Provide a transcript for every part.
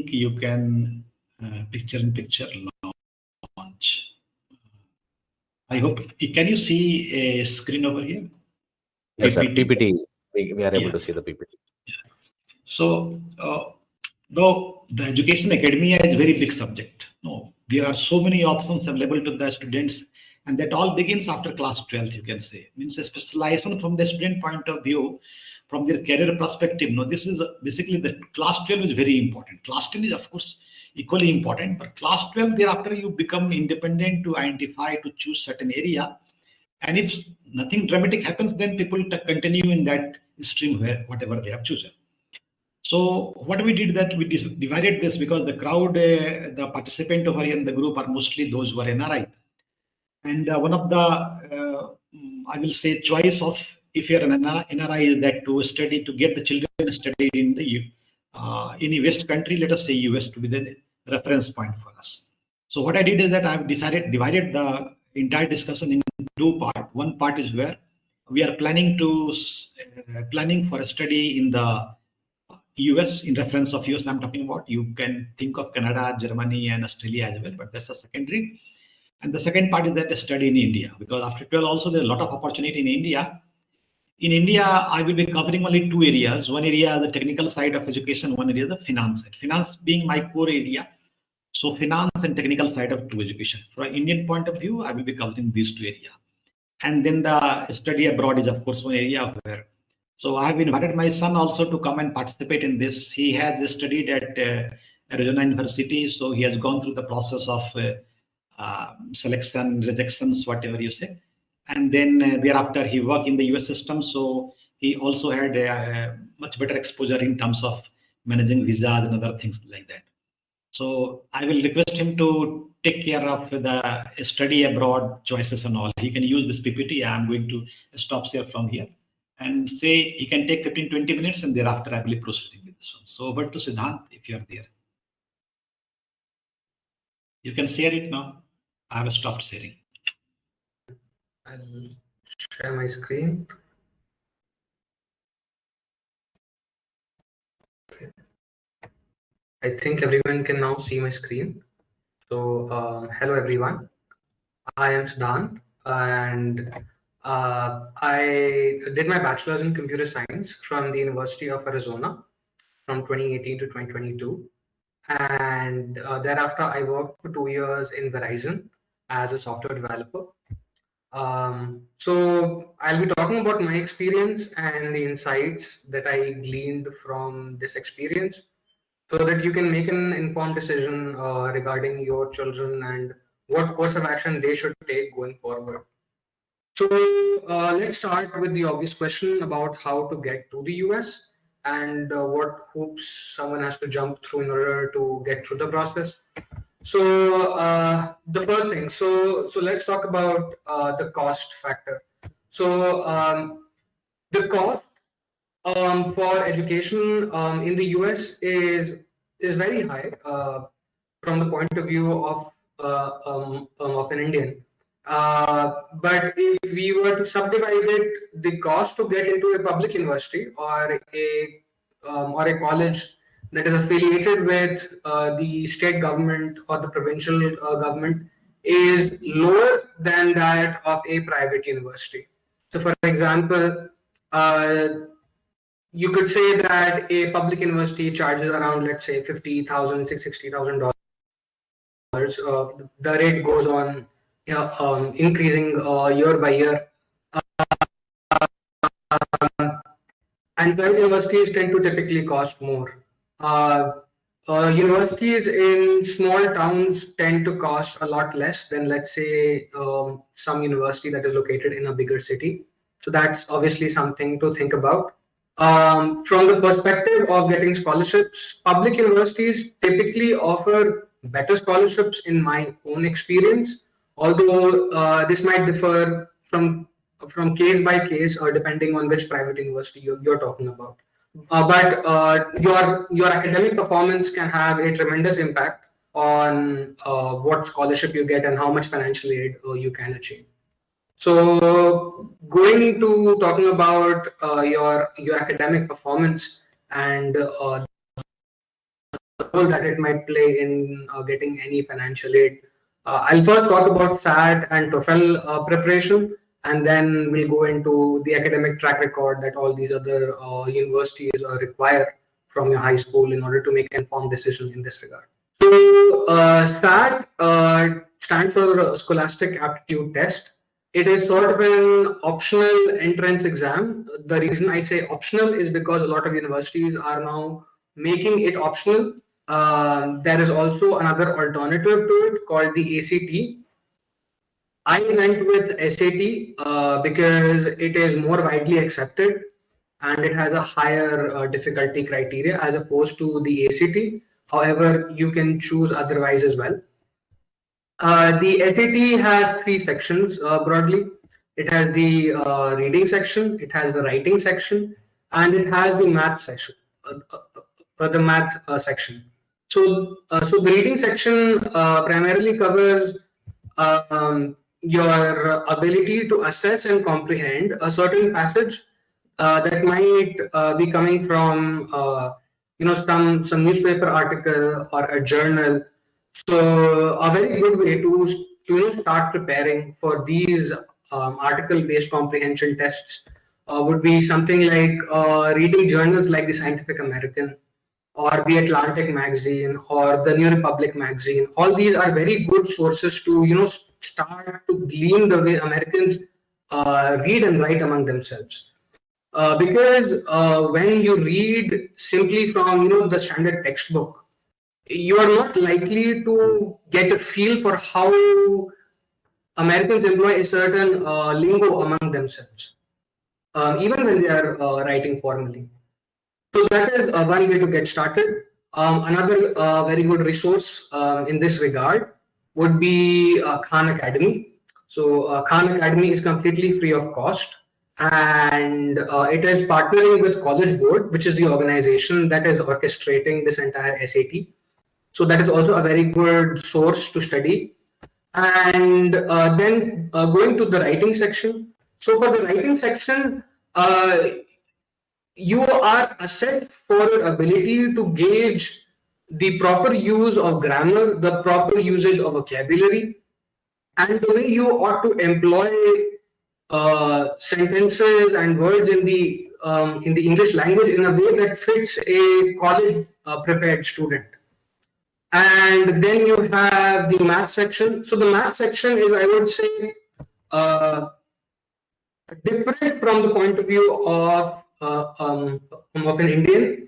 you can picture-in-picture launch. I hope, can you see a screen over here? Yes, sir. PPT. PPT. We are able Yeah. to see the PPT. So, though the education academia is a very big subject, no, there are so many options available to the students, and that all begins after class 12, you can say. Means a specialization from the student point of view, from their career perspective. No, this is basically the class 12 is very important. Class 10 is, of course, equally important, but class 12, thereafter you become independent to identify, to choose certain area. And if nothing dramatic happens, then people continue in that stream where whatever they have chosen. So what we did that we divided this because the crowd, the participant over here in the group are mostly those who are NRI. And one of the, I will say, choice of if you're an NRI is that to study, to get the children studied in the any West country, let us say US, to be the reference point for us. So what I did is that I've divided the entire discussion in two parts. One part is where we are planning for a study in the US, in reference of US I'm talking about. You can think of Canada, Germany, and Australia as well, but that's a secondary. And the second part is that a study in India, because after 12 also there's a lot of opportunity in India. In India, I will be covering only two areas. One area, the technical side of education, one area, the finance side. Finance being my core area. So finance and technical side of to education. From an Indian point of view, I will be covering these two areas. And then the study abroad is, of course, one area where. So I have invited my son also to come and participate in this. He has studied at Arizona University, so he has gone through the process of selection, rejections, whatever you say. And then thereafter, he worked in the US system. So he also had much better exposure in terms of managing visas and other things like that. So I will request him to take care of the study abroad choices and all. He can use this PPT. I'm going to stop share from here and say he can take 15-20 minutes, and thereafter I will be proceeding with this one. So over to Siddhant, if you are there. You can share it now. I have stopped sharing. I'll share my screen. Okay. I think everyone can now see my screen. So, hello everyone. I am Siddhant, and I did my bachelor's in computer science from the University of Arizona from 2018 to 2022. And thereafter, I worked for 2 years in Verizon as a software developer. So I'll be talking about my experience and the insights that I gleaned from this experience, so that you can make an informed decision regarding your children and what course of action they should take going forward. So let's start with the obvious question about how to get to the US and what hoops someone has to jump through in order to get through the process. So the first thing, so let's talk about the cost factor. So the cost for education in the US is very high from the point of view of an Indian. But if we were to subdivide it, the cost to get into a public university or a college that is affiliated with the state government or the provincial government is lower than that of a private university. So, for example, you could say that a public university charges around, let's say, $50,000, $60,000. The rate goes on, increasing year by year. And private universities tend to typically cost more. Universities in small towns tend to cost a lot less than, let's say, some university that is located in a bigger city. So that's obviously something to think about. From the perspective of getting scholarships, public universities typically offer better scholarships in my own experience, although this might differ from case by case or depending on which private university you're talking about. But your academic performance can have a tremendous impact on what scholarship you get and how much financial aid you can achieve. So going to talking about your academic performance and role that it might play in getting any financial aid. I'll first talk about SAT and TOEFL preparation, and then we'll go into the academic track record that all these other universities require from your high school in order to make an informed decision in this regard. So SAT stands for Scholastic Aptitude Test. It is sort of an optional entrance exam. The reason I say optional is because a lot of universities are now making it optional. There is also another alternative to it called the ACT. I went with SAT because it is more widely accepted and it has a higher difficulty criteria as opposed to the ACT. However, you can choose otherwise as well. The SAT has three sections broadly. It has the reading section, it has the writing section, and it has the math section. Section. So the reading section primarily covers your ability to assess and comprehend a certain passage that might be coming from some newspaper article or a journal. So a very good way to start preparing for these article-based comprehension tests would be something like reading journals like the Scientific American or the Atlantic magazine or the New Republic magazine. All these are very good sources to start to glean the way Americans read and write among themselves. Because when you read simply from the standard textbook, you are not likely to get a feel for how Americans employ a certain lingo among themselves, even when they are writing formally. So that is one way to get started. Another very good resource in this regard would be Khan Academy. So Khan Academy is completely free of cost, and it is partnering with College Board, which is the organization that is orchestrating this entire SAT. So that is also a very good source to study. And then going to the writing section. So for the writing section, you are assessed for your ability to gauge the proper use of grammar, the proper usage of vocabulary, and the way you ought to employ sentences and words in the English language in a way that fits a college prepared student. And then you have the math section. So the math section is, I would say, different from the point of view of an Indian,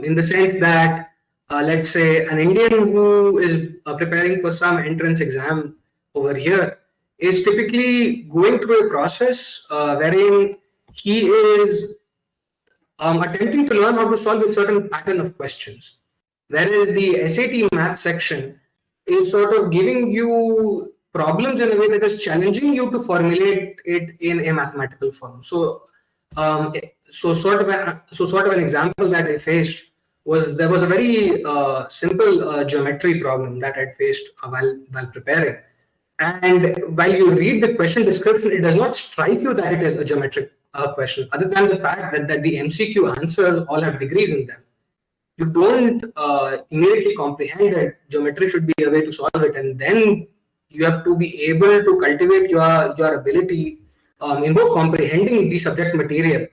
in the sense that, let's say, an Indian who is preparing for some entrance exam over here is typically going through a process wherein he is attempting to learn how to solve a certain pattern of questions. Whereas the SAT math section is sort of giving you problems in a way that is challenging you to formulate it in a mathematical form. So, sort of an example that I faced was there was a very simple geometry problem that I faced while preparing. And while you read the question description, it does not strike you that it is a geometric question, other than the fact that the MCQ answers all have degrees in them. You don't immediately comprehend that geometry should be a way to solve it, and then you have to be able to cultivate your ability in both comprehending the subject material,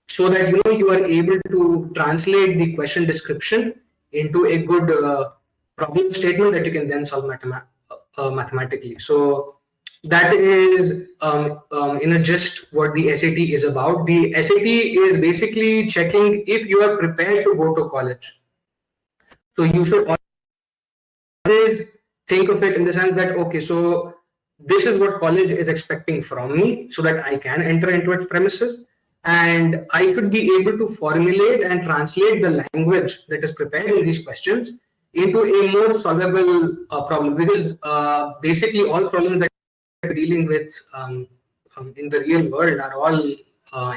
so that you are able to translate the question description into a good problem statement that you can then solve mathematically. So that is in a gist what the SAT is about. The SAT is basically checking if you are prepared to go to college. So you should always think of it in the sense that, okay, so this is what college is expecting from me so that I can enter into its premises, and I should be able to formulate and translate the language that is prepared in these questions into a more solvable problem, because basically all problems that we're dealing with in the real world are all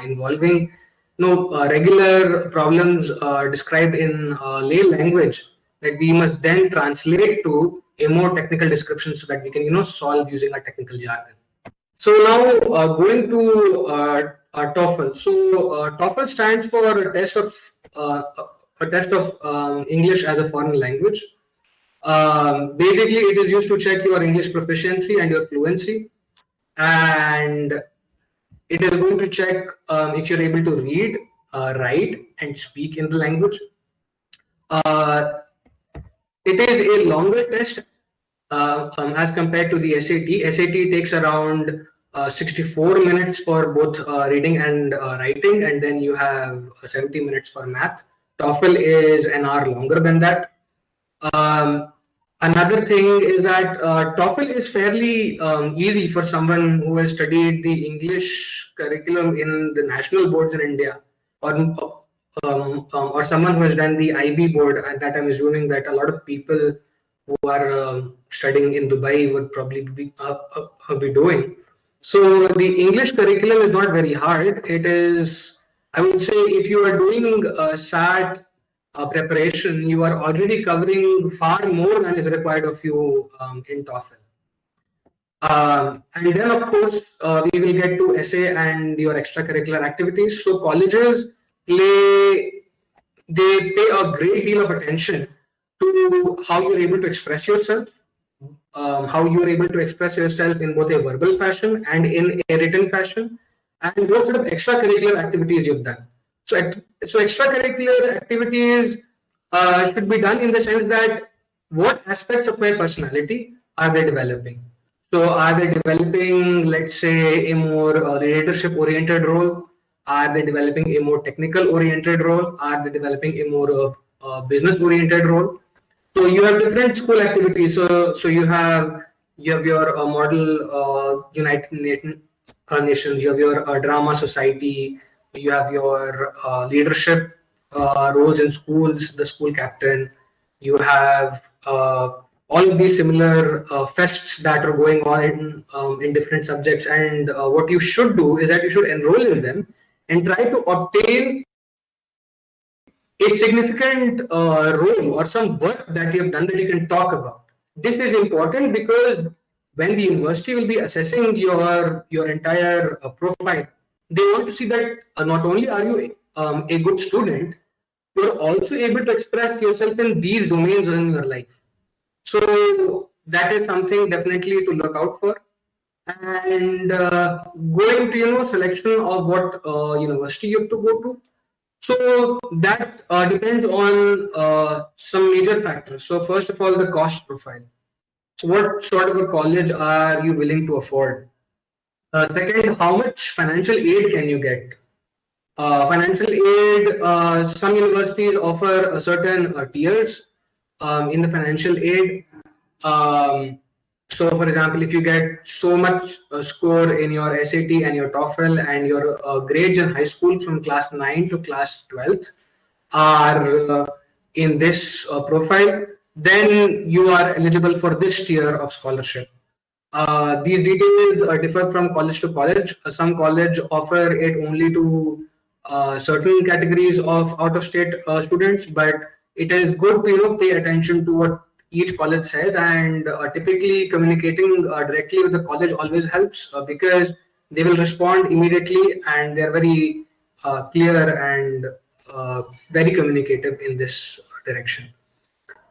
involving regular problems described in lay language that we must then translate to a more technical description so that we can solve using a technical jargon. So now going to TOEFL. So TOEFL stands for a test of test of English as a foreign language. Basically, it is used to check your English proficiency and your fluency, and it is going to check if you're able to read, write, and speak in the language. Uh, it is a longer test as compared to the SAT. SAT takes around 64 minutes for both reading and writing, and then you have 70 minutes for math. TOEFL is an hour longer than that. Another thing is that TOEFL is fairly easy for someone who has studied the English curriculum in the national boards in India, or someone who has done the IB board, and that I'm assuming that a lot of people who are studying in Dubai would probably be doing. So the English curriculum is not very hard. It is, I would say, if you are doing SAT preparation, you are already covering far more than is required of you in TOEFL. And then, of course, we will get to essay and your extracurricular activities. So colleges they pay a great deal of attention to how you're able to express yourself, how you're able to express yourself in both a verbal fashion and in a written fashion, and what sort of extracurricular activities you've done. So extracurricular activities should be done in the sense that what aspects of my personality are they developing? So are they developing, let's say, a more leadership-oriented role? Are they developing a more technical-oriented role? Are they developing a more business-oriented role? So you have different school activities. So you have your model United Nations. You have your drama society. You have your leadership roles in schools, the school captain. You have all of these similar fests that are going on in different subjects. And what you should do is that you should enroll in them and try to obtain a significant role or some work that you have done that you can talk about. This is important because when the university will be assessing your entire profile, they want to see that not only are you a good student, you're also able to express yourself in these domains in your life. So that is something definitely to look out for. And going to selection of what university you have to go to. So that depends on some major factors. So first of all, the cost profile. So what sort of a college are you willing to afford? Second, how much financial aid can you get? Financial aid, some universities offer a certain tiers in the financial aid. So, for example, if you get so much score in your SAT and your TOEFL and your grades in high school from class 9 to class 12th are in this profile, then you are eligible for this tier of scholarship. These details differ from college to college. Some college offer it only to certain categories of out-of-state students, but it is good to pay attention to what each college says, and typically communicating directly with the college always helps because they will respond immediately and they're very clear and very communicative in this direction.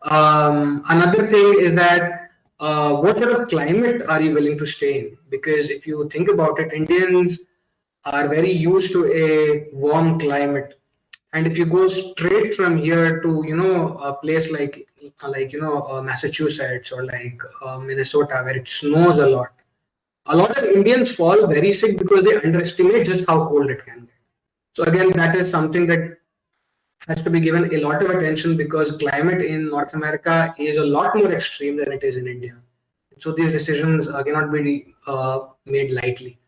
Another thing is that what sort of climate are you willing to stay in? Because if you think about it, Indians are very used to a warm climate, and if you go straight from here to a place like Massachusetts or like Minnesota where it snows a lot of Indians fall very sick because they underestimate just how cold it can get. So again, that is something that has to be given a lot of attention because climate in North America is a lot more extreme than it is in India. So these decisions cannot be made lightly.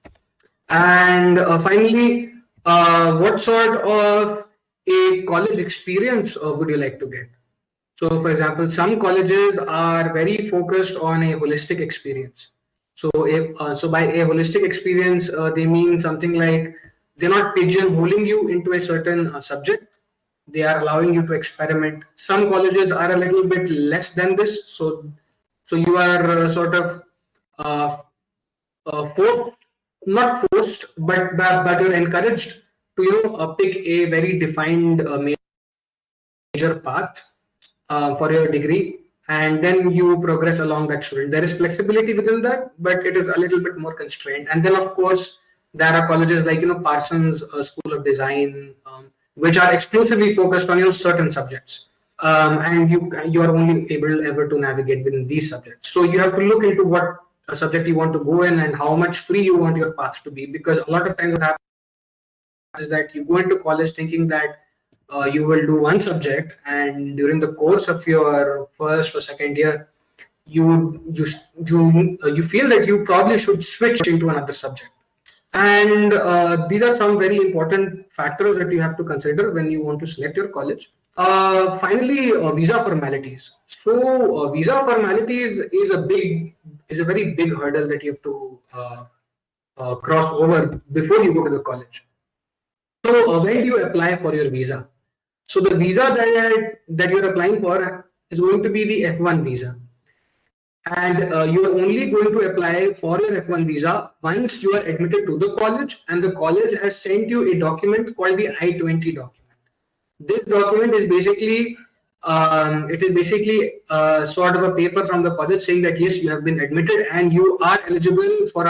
And finally, what sort of a college experience would you like to get? So, for example, some colleges are very focused on a holistic experience. So, by a holistic experience, they mean something like they're not pigeonholing you into a certain subject. They are allowing you to experiment. Some colleges are a little bit less than this. So you are sort of forced, not forced, but you're encouraged to pick a very defined major path for your degree, and then you progress along that student. There is flexibility within that, but it is a little bit more constrained. And then, of course, there are colleges like Parsons School of Design, which are exclusively focused on certain subjects, and you are only able ever to navigate within these subjects. So you have to look into what subject you want to go in and how much free you want your path to be, because a lot of times what happens is that you go into college thinking that you will do one subject, and during the course of your first or second year, you feel that you probably should switch into another subject. And these are some very important factors that you have to consider when you want to select your college. Finally, visa formalities. So visa formalities is a very big hurdle that you have to cross over before you go to the college. So when do you apply for your visa? So the visa that you're applying for is going to be the F1 visa. And you are only going to apply for your F1 visa once you are admitted to the college and the college has sent you a document called the I-20 document. This document is basically sort of a paper from the college saying that yes, you have been admitted and you are eligible for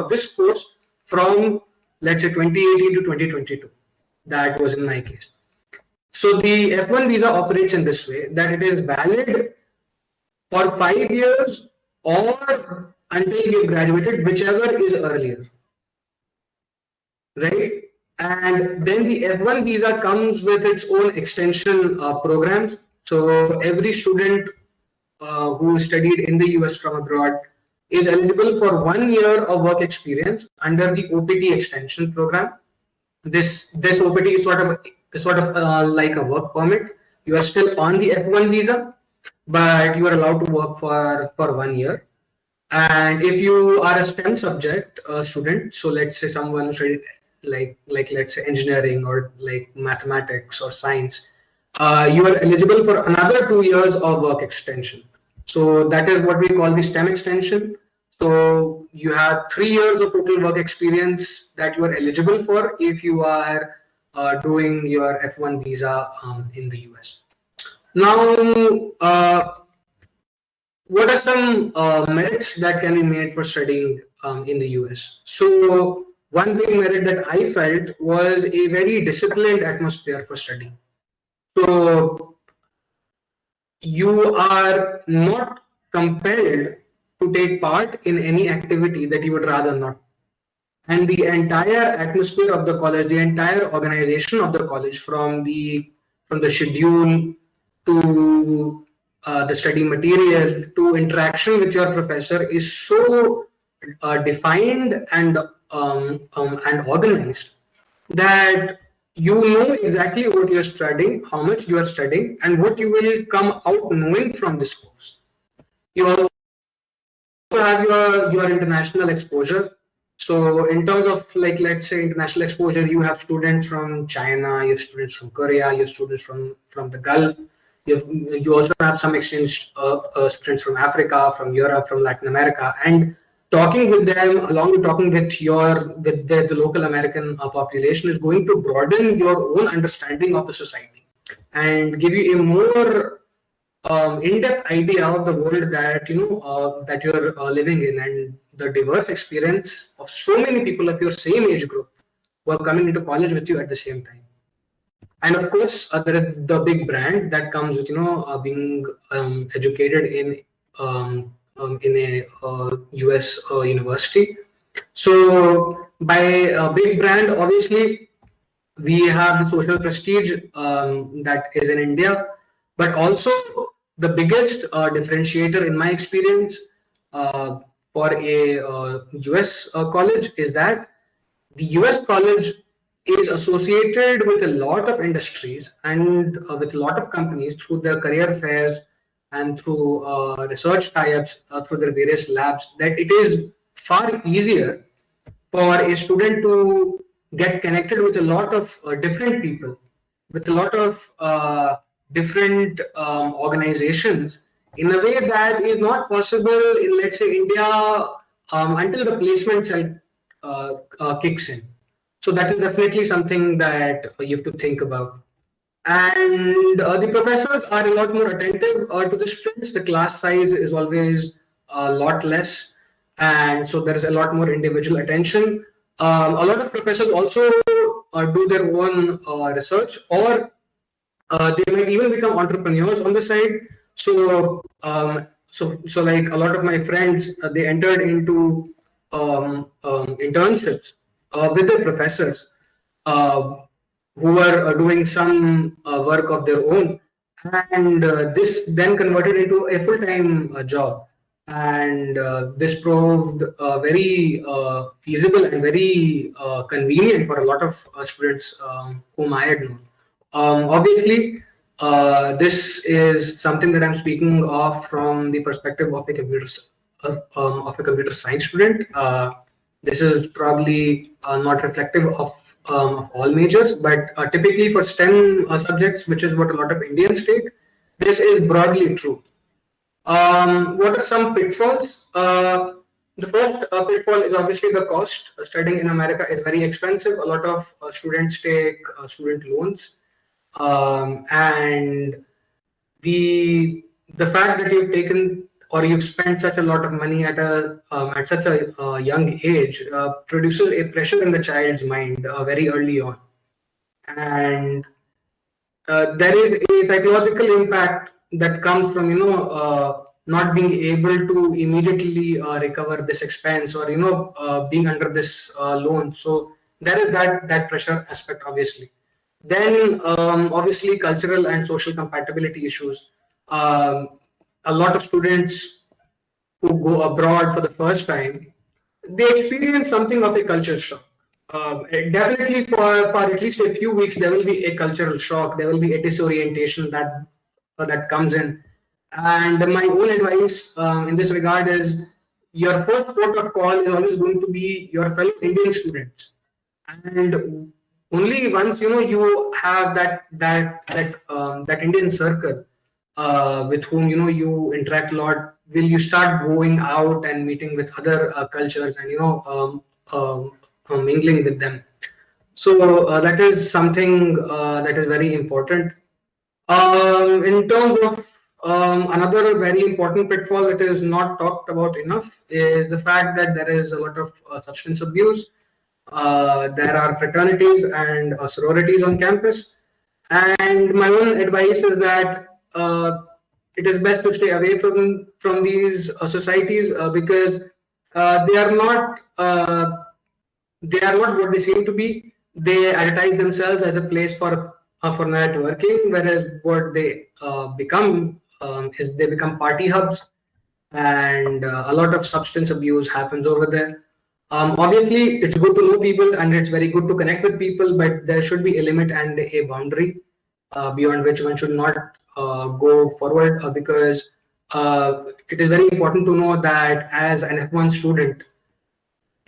this course from, let's say, 2018 to 2022. That was in my case. So the F1 visa operates in this way, that it is valid for 5 years or until you graduated, whichever is earlier, right? And then the F1 visa comes with its own extension programs. So every student who studied in the US from abroad is eligible for 1 year of work experience under the OPT extension program. This OPT is sort of like a work permit. You are still on the F1 visa, but you are allowed to work for 1 year. And if you are a STEM subject student, so let's say someone who studied like let's say engineering or like mathematics or science, you are eligible for another 2 years of work extension. So that is what we call the STEM extension. So you have 3 years of total work experience that you are eligible for if you are doing your F1 visa in the US. Now, what are some merits that can be made for studying in the US? So one big merit that I felt was a very disciplined atmosphere for studying. So you are not compelled to take part in any activity that you would rather not. And the entire atmosphere of the college, the entire organization of the college, from the schedule to the study material to interaction with your professor, is so defined and organized that you know exactly what you're studying, how much you are studying, and what you will come out knowing from this course. You also have your international exposure. So in terms of, like, let's say international exposure, you have students from China, you have students from Korea, you have students from the Gulf. You also have some exchange students from Africa, from Europe, from Latin America, and talking with them along with talking with the local American population is going to broaden your own understanding of the society and give you a more in-depth idea of the world that that you're living in, and the diverse experience of so many people of your same age group who are coming into college with you at the same time. And of course, there is the big brand that comes with being educated in a US university. So by a big brand, obviously, we have the social prestige that is in India, but also the biggest differentiator in my experience for a US college is that the US college is associated with a lot of industries and with a lot of companies through their career fairs and through research tie-ups through their various labs, that it is far easier for a student to get connected with a lot of different people, with a lot of different organizations in a way that is not possible in, let's say, India until the placement cell kicks in. So that is definitely something that you have to think about. And the professors are a lot more attentive to the students. The class size is always a lot less, and so there is a lot more individual attention. A lot of professors also do their own research, or they might even become entrepreneurs on the side. So like a lot of my friends, they entered into internships with their professors, uh, who were doing some work of their own, and this then converted into a full-time job. And this proved very feasible and very convenient for a lot of students whom I had known. Obviously, this is something that I'm speaking of from the perspective of of a computer science student. This is probably not reflective of all majors, but typically for STEM subjects, which is what a lot of Indians take, this is broadly true. What are some pitfalls? The first pitfall is obviously the cost. Studying in America is very expensive. A lot of students take student loans, and the fact that you've taken or you've spent such a lot of money at such a young age produces a pressure in the child's mind very early on, and there is a psychological impact that comes from not being able to immediately recover this expense, or being under this loan. So there is that pressure aspect, obviously. Then obviously cultural and social compatibility issues. um, a lot of students who go abroad for the first time, they experience something of a culture shock. Definitely, for at least a few weeks, there will be a cultural shock. There will be a disorientation that comes in. And my own advice in this regard is your first port of call is always going to be your fellow Indian students, and only once you have that Indian circle with whom you interact a lot, will you start going out and meeting with other cultures, and mingling with them. So that is something that is very important. In terms of another very important pitfall that is not talked about enough is the fact that there is a lot of substance abuse. There are fraternities and sororities on campus, and my own advice is that it is best to stay away from these societies, because they are not what they seem to be. They advertise themselves as a place for networking, whereas what they become is they become party hubs, and a lot of substance abuse happens over there. Obviously, it's good to know people and it's very good to connect with people, but there should be a limit and a boundary beyond which one should not go forward, because it is very important to know that as an F1 student,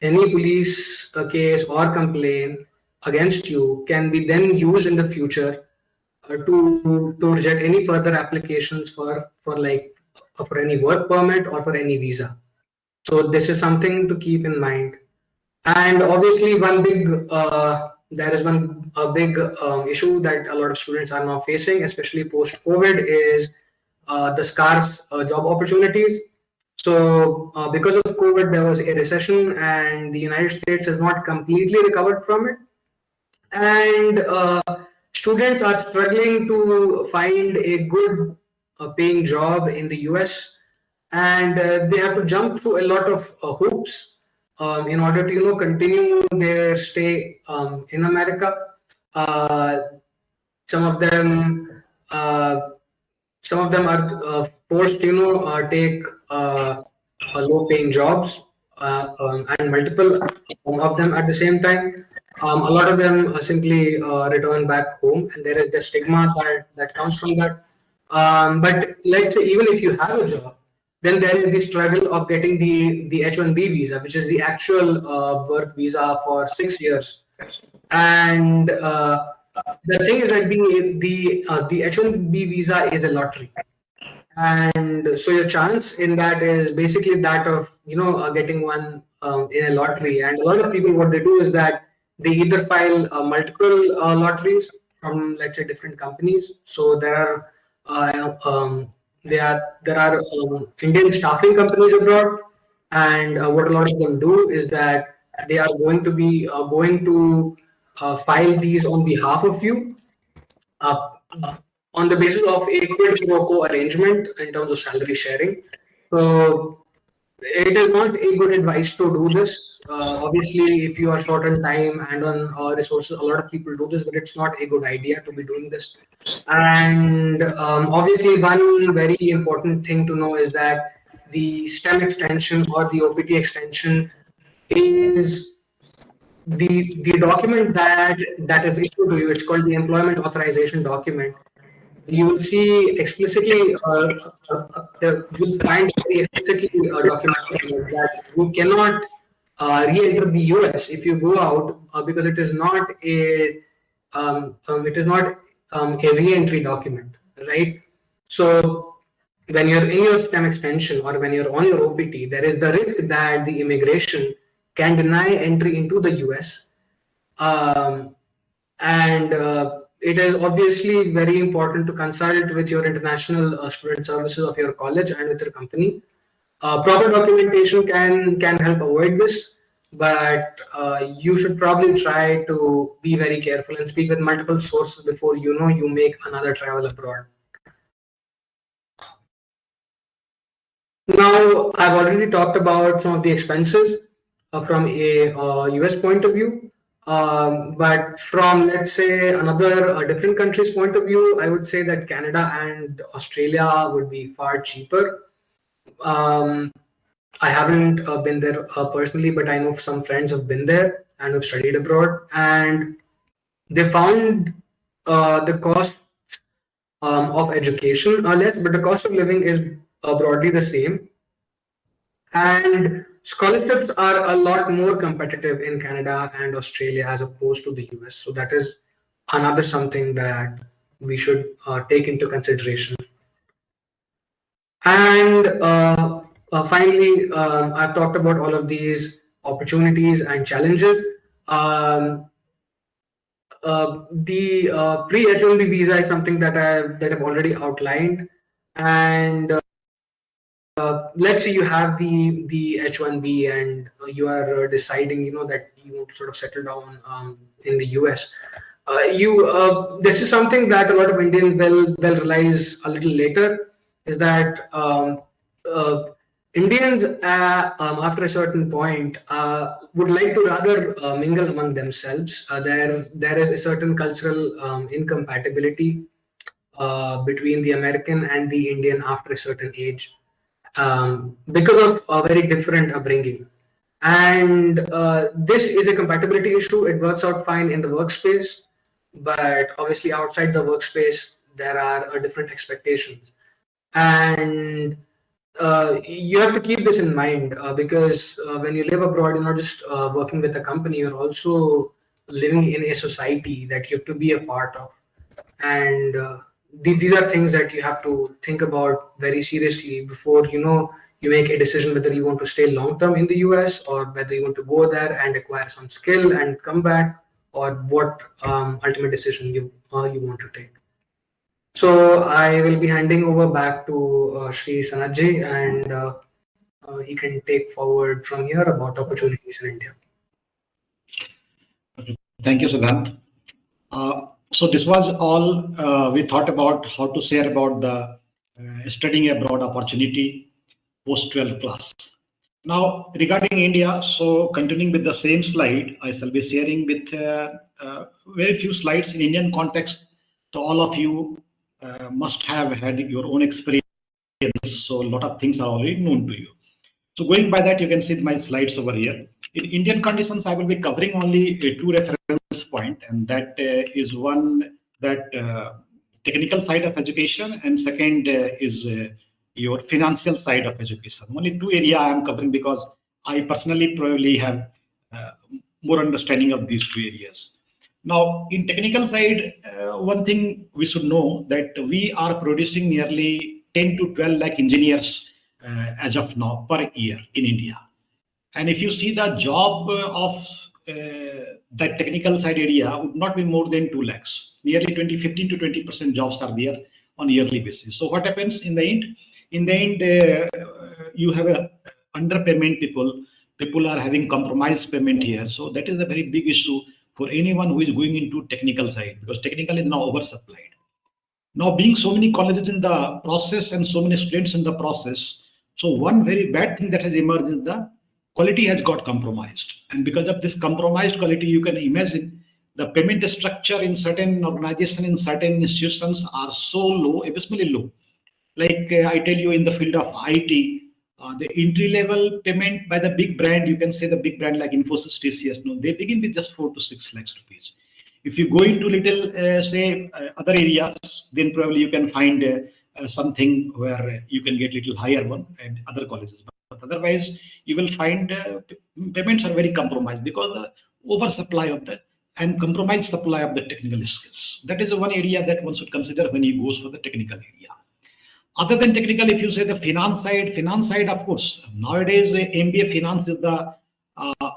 any police case or complaint against you can be then used in the future to reject any further applications for any work permit or for any visa. So this is something to keep in mind. And obviously, there is one big issue that a lot of students are now facing, especially post COVID, is the scarce job opportunities. So because of COVID, there was a recession, and the United States has not completely recovered from it. And students are struggling to find a good paying job in the US, and they have to jump through a lot of hoops in order to continue their stay in America. Uh, some of them are forced to take low paying jobs, and multiple of them at the same time. A lot of them simply return back home, and there is the stigma that comes from that. But let's say even if you have a job, then there is the struggle of getting the H-1B visa, which is the actual work visa for 6 years. And the thing is that the H-1B visa is a lottery, and so your chance in that is basically that of getting one in a lottery. And a lot of people, what they do is that they either file multiple lotteries, from, let's say, different companies. So there are Indian staffing companies abroad, and what a lot of them do is that they are going to be going to file these on behalf of you, uh, on the basis of a quid pro quo arrangement in terms of salary sharing. So it is not a good advice to do this. Obviously, if you are short on time and on resources, a lot of people do this, but it's not a good idea to be doing this. And obviously, one very important thing to know is that the STEM extension or the OPT extension is the document that is issued to you. It's called the employment authorization document. You will see explicitly, you will find very explicitly documented that you cannot re-enter the US if you go out, because it is not a re-entry document, right? So when you're in your STEM extension or when you're on your OPT, there is the risk that the immigration can deny entry into the US. And it is obviously very important to consult with your international student services of your college and with your company. Proper documentation can help avoid this, but you should probably try to be very careful and speak with multiple sources before you make another travel abroad. Now, I've already talked about some of the expenses from a US point of view. But from, let's say, another different country's point of view, I would say that Canada and Australia would be far cheaper. I haven't been there personally, but I know some friends have been there and have studied abroad, and they found the cost of education less, but the cost of living is broadly the same. And scholarships are a lot more competitive in Canada and Australia as opposed to the US. So that is another something that we should take into consideration. And finally, I've talked about all of these opportunities and challenges. The pre-H1B visa is something that I've already outlined, and let's say you have the H1B and you are deciding, that you want to sort of settle down in the US. This is something that a lot of Indians will realize a little later, is that Indians after a certain point would like to rather mingle among themselves. There is a certain cultural incompatibility between the American and the Indian after a certain age, because of a very different upbringing. And this is a compatibility issue. It works out fine in the workspace, but obviously outside the workspace, there are different expectations. And you have to keep this in mind, because when you live abroad, you're not just working with a company, you're also living in a society that you have to be a part of. And these are things that you have to think about very seriously before you make a decision whether you want to stay long term in the US or whether you want to go there and acquire some skill and come back, or what ultimate decision you want to take. So I will be handing over back to Shri Sanat ji, and he can take forward from here about opportunities in India. Thank you, Siddhant. So this was all we thought about how to share about the studying abroad opportunity post 12 class. Now regarding India, so continuing with the same slide, I shall be sharing with very few slides in Indian context. So all of you must have had your own experience, so a lot of things are already known to you. So going by that, you can see my slides over here. In Indian conditions, I will be covering only two reference points, and that is one that technical side of education, and second is your financial side of education. Only two areas I am covering because I personally probably have more understanding of these two areas. Now, in technical side, one thing we should know that we are producing nearly 10 to 12 lakh engineers as of now per year in India. And if you see the job of that technical side area would not be more than 2 lakhs. Nearly 15 to 20% jobs are there on yearly basis. So what happens in the end? In the end, you have a underpayment people. People are having compromised payment here. So that is a very big issue for anyone who is going into technical side, because technical is now oversupplied. Now, being so many colleges in the process and so many students in the process, so one very bad thing that has emerged is the quality has got compromised. And because of this compromised quality, you can imagine the payment structure in certain organizations, in certain institutions are so low, abysmally low. Like I tell you, in the field of IT, the entry level payment by the big brand, you can say the big brand like Infosys, TCS, no, they begin with just 4 to 6 lakhs rupees. If you go into little, other areas, then probably you can find something where you can get little higher one at other colleges. But otherwise, you will find payments are very compromised because the oversupply of the and compromised supply of the technical skills. That is one area that one should consider when he goes for the technical area. Other than technical, if you say the finance side, of course, nowadays MBA finance is the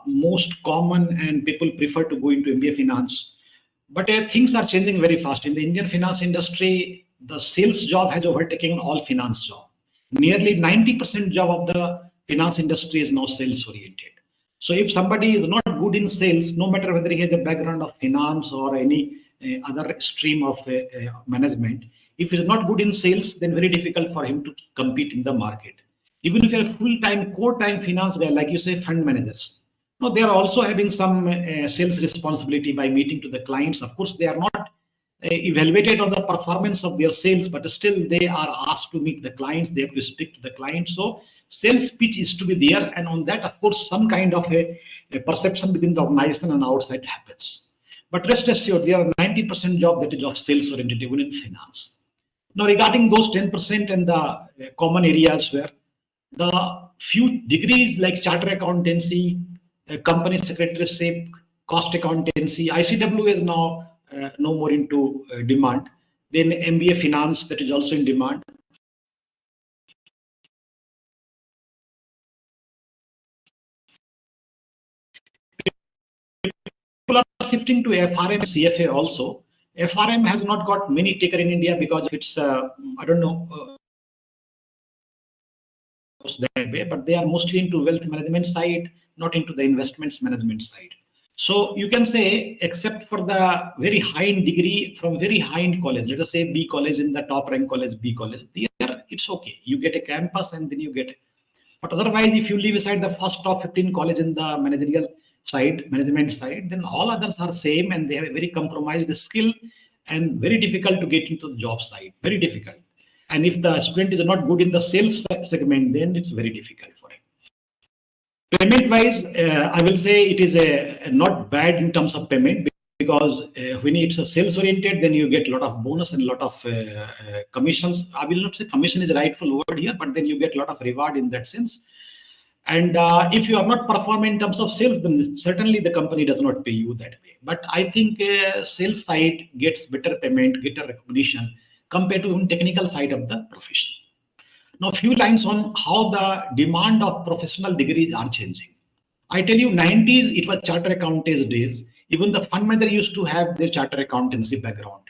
most common and people prefer to go into MBA finance. But things are changing very fast. In the Indian finance industry, the sales job has overtaken all finance job. Nearly 90% job of the finance industry is now sales oriented. So if somebody is not good in sales, no matter whether he has a background of finance or any other stream of management, if he's not good in sales, then very difficult for him to compete in the market. Even if you're a full-time, core-time finance guy, like you say, fund managers, no, they are also having some sales responsibility by meeting to the clients. Of course, they are not evaluated on the performance of their sales, but still they are asked to meet the clients. They have to speak to the clients. So sales pitch is to be there. And on that, of course, some kind of a perception within the organization and outside happens. But rest assured, there are 90% job that is of sales oriented, even in finance. Now, regarding those 10% and the common areas where the few degrees like charter accountancy, company secretaryship, cost accountancy, ICW is now no more into demand. Then MBA finance, that is also in demand. People are shifting to FRM, CFA also. FRM has not got many taker in India because it's, I don't know, that way, but they are mostly into wealth management side, not into the investments management side. So you can say, except for the very high-end degree from very high-end college, let us say B college in the top rank college, B college, there it's okay. You get a campus and then you get it. But otherwise, if you leave aside the first top 15 college in the managerial side, management side, then all others are same and they have a very compromised skill and very difficult to get into the job side, very difficult. And if the student is not good in the sales segment, then it's very difficult for him. Payment wise, I will say it is not bad in terms of payment, because when it's a sales oriented, then you get a lot of bonus and a lot of commissions. I will not say commission is the rightful word here, but then you get a lot of reward in that sense. And if you are not performing in terms of sales, then certainly the company does not pay you that way. But I think sales side gets better payment, better recognition compared to technical side of the profession. Now, a few lines on how the demand of professional degrees are changing. I tell you, 90s, it was charter accountancy days. Even the fund manager used to have their charter accountancy background.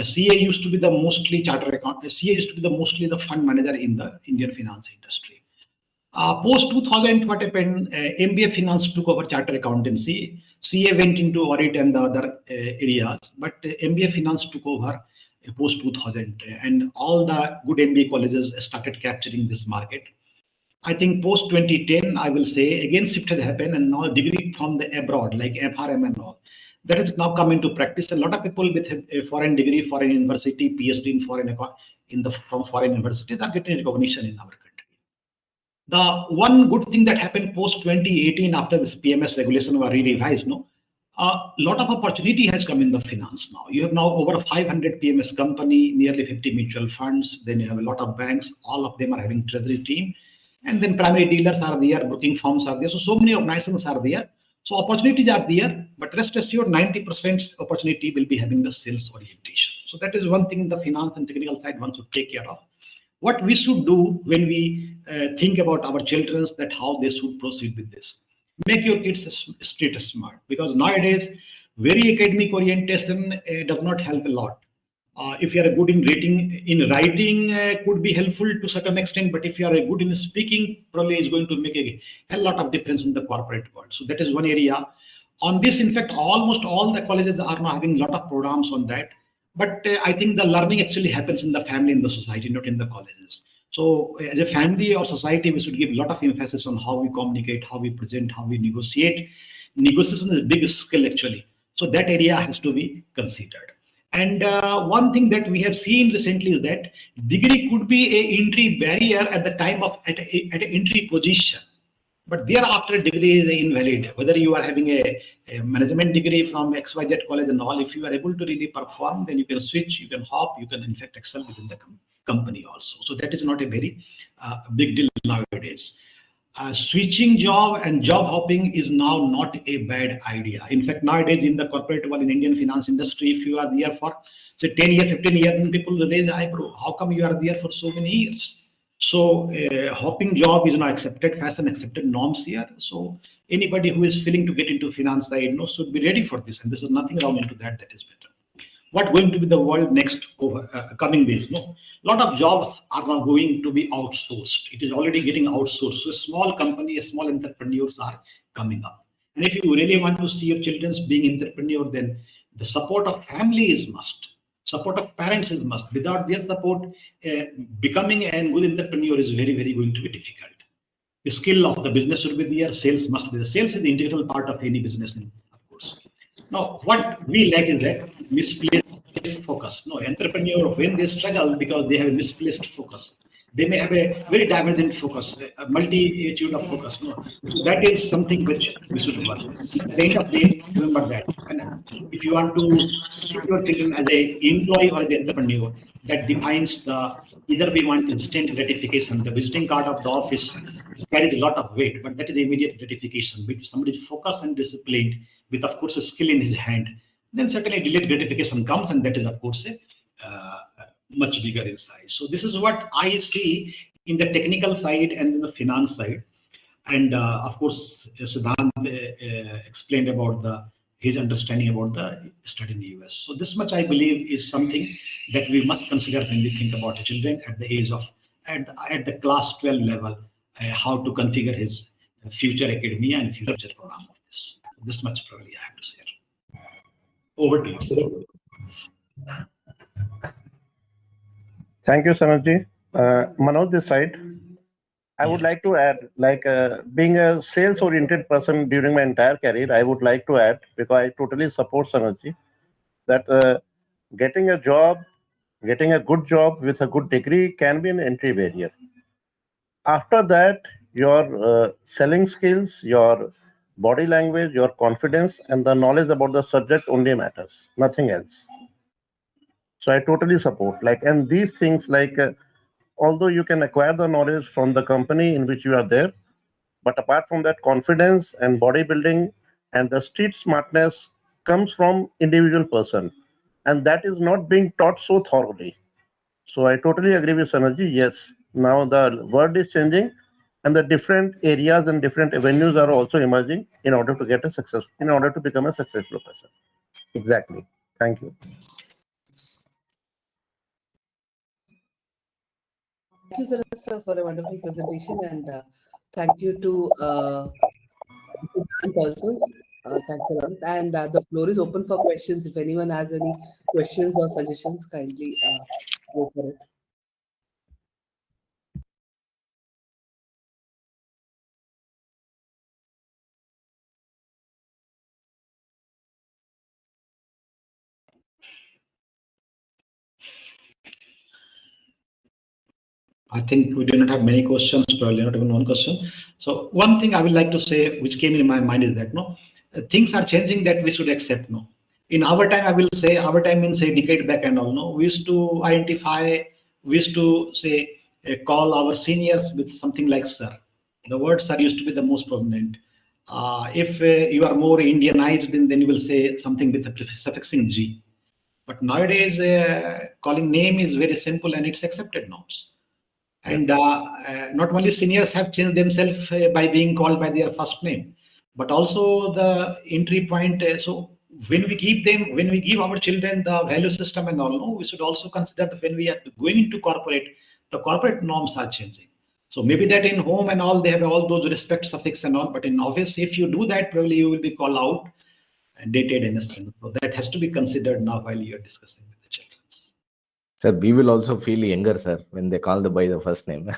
CA used to be the mostly CA used to be the mostly the fund manager in the Indian finance industry. Post 2000, what happened? MBA finance took over charter accountancy. CA went into audit and the other areas, but MBA finance took over post 2000, and all the good MBA colleges started capturing this market. I think post 2010, I will say again shift has happened, and now degree from the abroad like FRM and all that has now come into practice. A lot of people with a foreign degree, foreign university, PhD in from foreign universities are getting recognition in our country. The one good thing that happened post 2018 after this PMS regulation were revised, no, a lot of opportunity has come in the finance now. You have now over 500 PMS company, nearly 50 mutual funds. Then you have a lot of banks. All of them are having treasury team. And then primary dealers are there, booking firms are there. So many organizations are there. So opportunities are there, but rest assured 90% opportunity will be having the sales orientation. So that is one thing in the finance and technical side one should take care of. What we should do when we think about our children, that how they should proceed with this. make your kids street smart, because nowadays very academic orientation does not help a lot. If you are good in writing could be helpful to certain extent, but if you are good in speaking, probably is going to make a lot of difference in the corporate world. So that is one area. On this, in fact, almost all the colleges are now having a lot of programs on that. But I think the learning actually happens in the family, in the society, not in the colleges. So as a family or society, we should give a lot of emphasis on how we communicate, how we present, how we negotiate. Negotiation is a big skill actually. So that area has to be considered. And one thing that we have seen recently is that degree could be a entry barrier at the time of at an entry position, but thereafter degree is invalid. Whether you are having a management degree from XYZ college and all, if you are able to really perform, then you can switch, you can hop, you can in fact excel within the company also. So that is not a very big deal nowadays. Switching job and job hopping is now not a bad idea. In fact, nowadays in the corporate world, in Indian finance industry, if you are there for say 10 years, 15 years, then people raise the eyebrow. How come you are there for so many years? So hopping job is now accepted fashion, accepted norms here. So anybody who is willing to get into finance side, should be ready for this. And this is nothing wrong into that. That is better. What going to be the world next over coming days? No, a lot of jobs are now going to be outsourced. It is already getting outsourced. So small companies, small entrepreneurs are coming up. And if you really want to see your children being entrepreneur, then the support of family is must. Support of parents is must. Without their support, becoming a good entrepreneur is very, very going to be difficult. The skill of the business should be there. Sales must be there. Sales is the integral part of any business, of course. Now, what we lack is that misplaced focus. No, entrepreneur, when they struggle because they have misplaced focus, they may have a very divergent focus, a multitude of focus. No, so that is something which we should work. At the end of the day, remember that. And if you want to see your children as an employee or an entrepreneur, that defines the either we want instant gratification. The visiting card of the office carries a lot of weight, but that is immediate gratification. If somebody is focused and disciplined, with of course a skill in his hand, then certainly delayed gratification comes, and that is of course a much bigger in size. So this is what I see in the technical side and in the finance side. And of course, Siddhant explained about his understanding about the study in the US. So this much I believe is something that we must consider when we think about the children at the age of at the class 12 level, how to configure his future academia and future program of this. This much probably I have to share. Over to you. Thank you, Sanatji. Manoj, this side. I would like to add, being a sales-oriented person during my entire career, I would like to add, because I totally support Sanatji, that getting a good job with a good degree can be an entry barrier. After that, your selling skills, your body language, your confidence, and the knowledge about the subject only matters, nothing else. So I totally support. And these things, although you can acquire the knowledge from the company in which you are there, but apart from that, confidence and bodybuilding and the street smartness comes from individual person, and that is not being taught so thoroughly. So I totally agree with Sanatji. Yes, now the world is changing, and the different areas and different avenues are also emerging in order to become a successful person. Exactly. Thank you. Thank you, Sanat sir, for a wonderful presentation, and thank you to Siddhant also. Thanks a lot. And the floor is open for questions. If anyone has any questions or suggestions, kindly go for it. I think we do not have many questions, probably not even one question. So one thing I would like to say, which came in my mind, is that things are changing that we should accept. In our time, I will say our time means a decade back and all. We used to identify, we used to say call our seniors with something like sir. The word sir used to be the most prominent. If you are more Indianized, then you will say something with the suffixing G. But nowadays, calling name is very simple and it's accepted norms. And not only seniors have changed themselves by being called by their first name. but also the entry point. So when we give our children the value system and all, no, we should also consider that when we are going into corporate, the corporate norms are changing. So maybe that in home and all, they have all those respect suffix and all, but in office, if you do that, probably you will be called out and dated in a sense. So that has to be considered now while you are discussing with the children. Sir, we will also feel younger, sir, when they call the by the first name.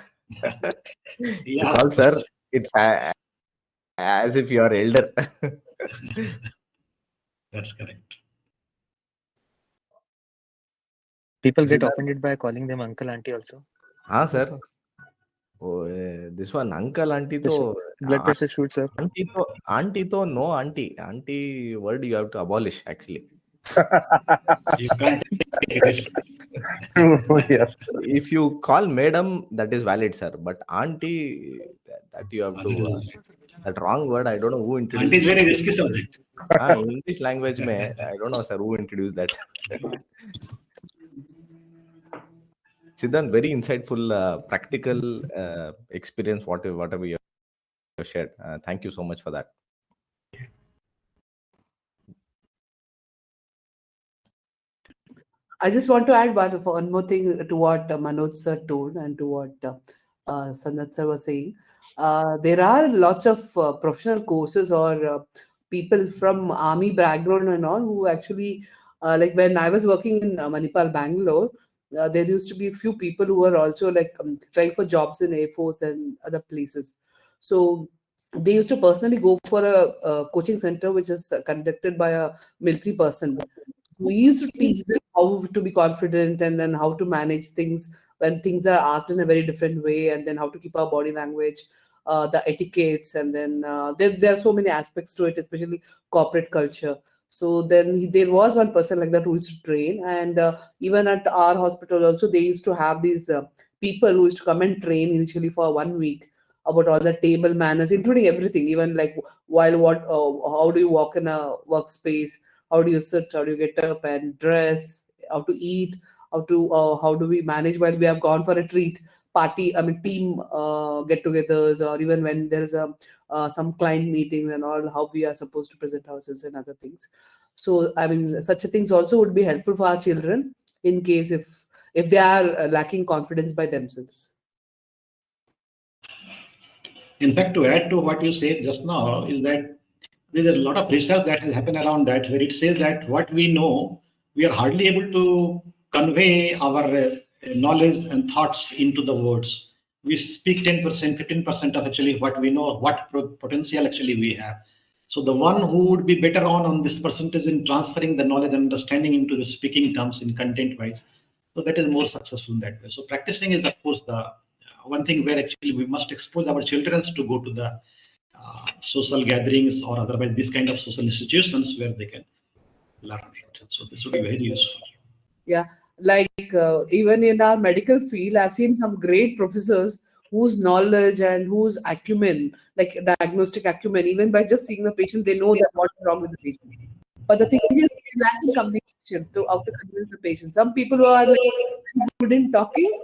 If you Yeah, call sir, it's as if you are elder. that's correct. People get Siddharth? offended by calling them uncle, auntie also. Sir. Oh, this one uncle, auntie Pressure- to Blood pressure shoots up. auntie to no auntie word you have to abolish actually. You can't take this. True, yes. If you call madam, that is valid, sir. But auntie, that you have to that wrong word. I don't know who introduced. Auntie is very risky subject. In English language, I don't know, sir, who introduced that. Siddhan, very insightful, practical experience. Whatever you have shared. Thank you so much for that. I just want to add one more thing to what Manoj sir told and to what Sanat sir was saying. There are lots of professional courses or people from army background and all who actually, like when I was working in Manipal, Bangalore, there used to be a few people who were also like trying for jobs in Air Force and other places. So they used to personally go for a coaching center which is conducted by a military person. We used to teach them how to be confident and then how to manage things when things are asked in a very different way, and then how to keep our body language, the etiquettes, and then there are so many aspects to it, especially corporate culture. So then there was one person like that who used to train, and even at our hospital also they used to have these people who used to come and train initially for 1 week about all the table manners, including everything, even like while how do you walk in a workspace, how do you sit, how do you get up and dress, how to eat, how do we manage while we have gone for a treat party, I mean team get-togethers, or even when there is a some client meetings and all, how we are supposed to present ourselves and other things. So I mean such things also would be helpful for our children in case if they are lacking confidence by themselves. In fact, to add to what you said just now, is that there's a lot of research that has happened around that, where it says that what we know, we are hardly able to convey our knowledge and thoughts into the words. We speak 10%, 15% of actually what we know, what potential actually we have. So the one who would be better on this percentage in transferring the knowledge and understanding into the speaking terms in content wise, so that is more successful in that way. So practicing is of course the one thing where actually we must expose our children to go to the social gatherings or otherwise these kind of social institutions where they can learn it. So this would be very useful. Yeah, like even in our medical field, I've seen some great professors whose knowledge and whose acumen, like diagnostic acumen, even by just seeing the patient, they know that what's wrong with the patient. But the thing is, they lack in communication to how to convince the patient. Some people who are like good in talking,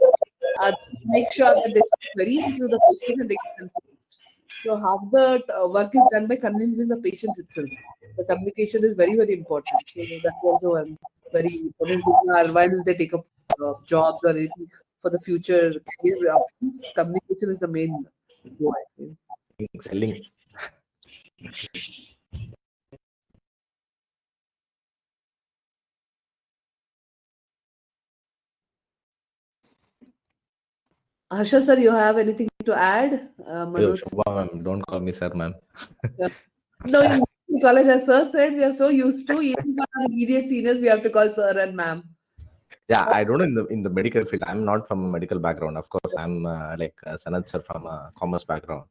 make sure that they speak very easy to the patient and they get confused. So half the work is done by convincing the patient itself. The communication is very, very important. So that's also one very important thing. While they take up jobs or anything for the future career options, communication is the main goal, I think. Selling. Harsha sir, you have anything to add? Yo, Manoj? Shobha, ma'am, don't call me sir, ma'am. No, in college, as sir said, we are so used to, even for our immediate seniors, we have to call sir and ma'am. Yeah, I don't know in the medical field. I'm not from a medical background. Of course, I'm like Sanat sir from a commerce background.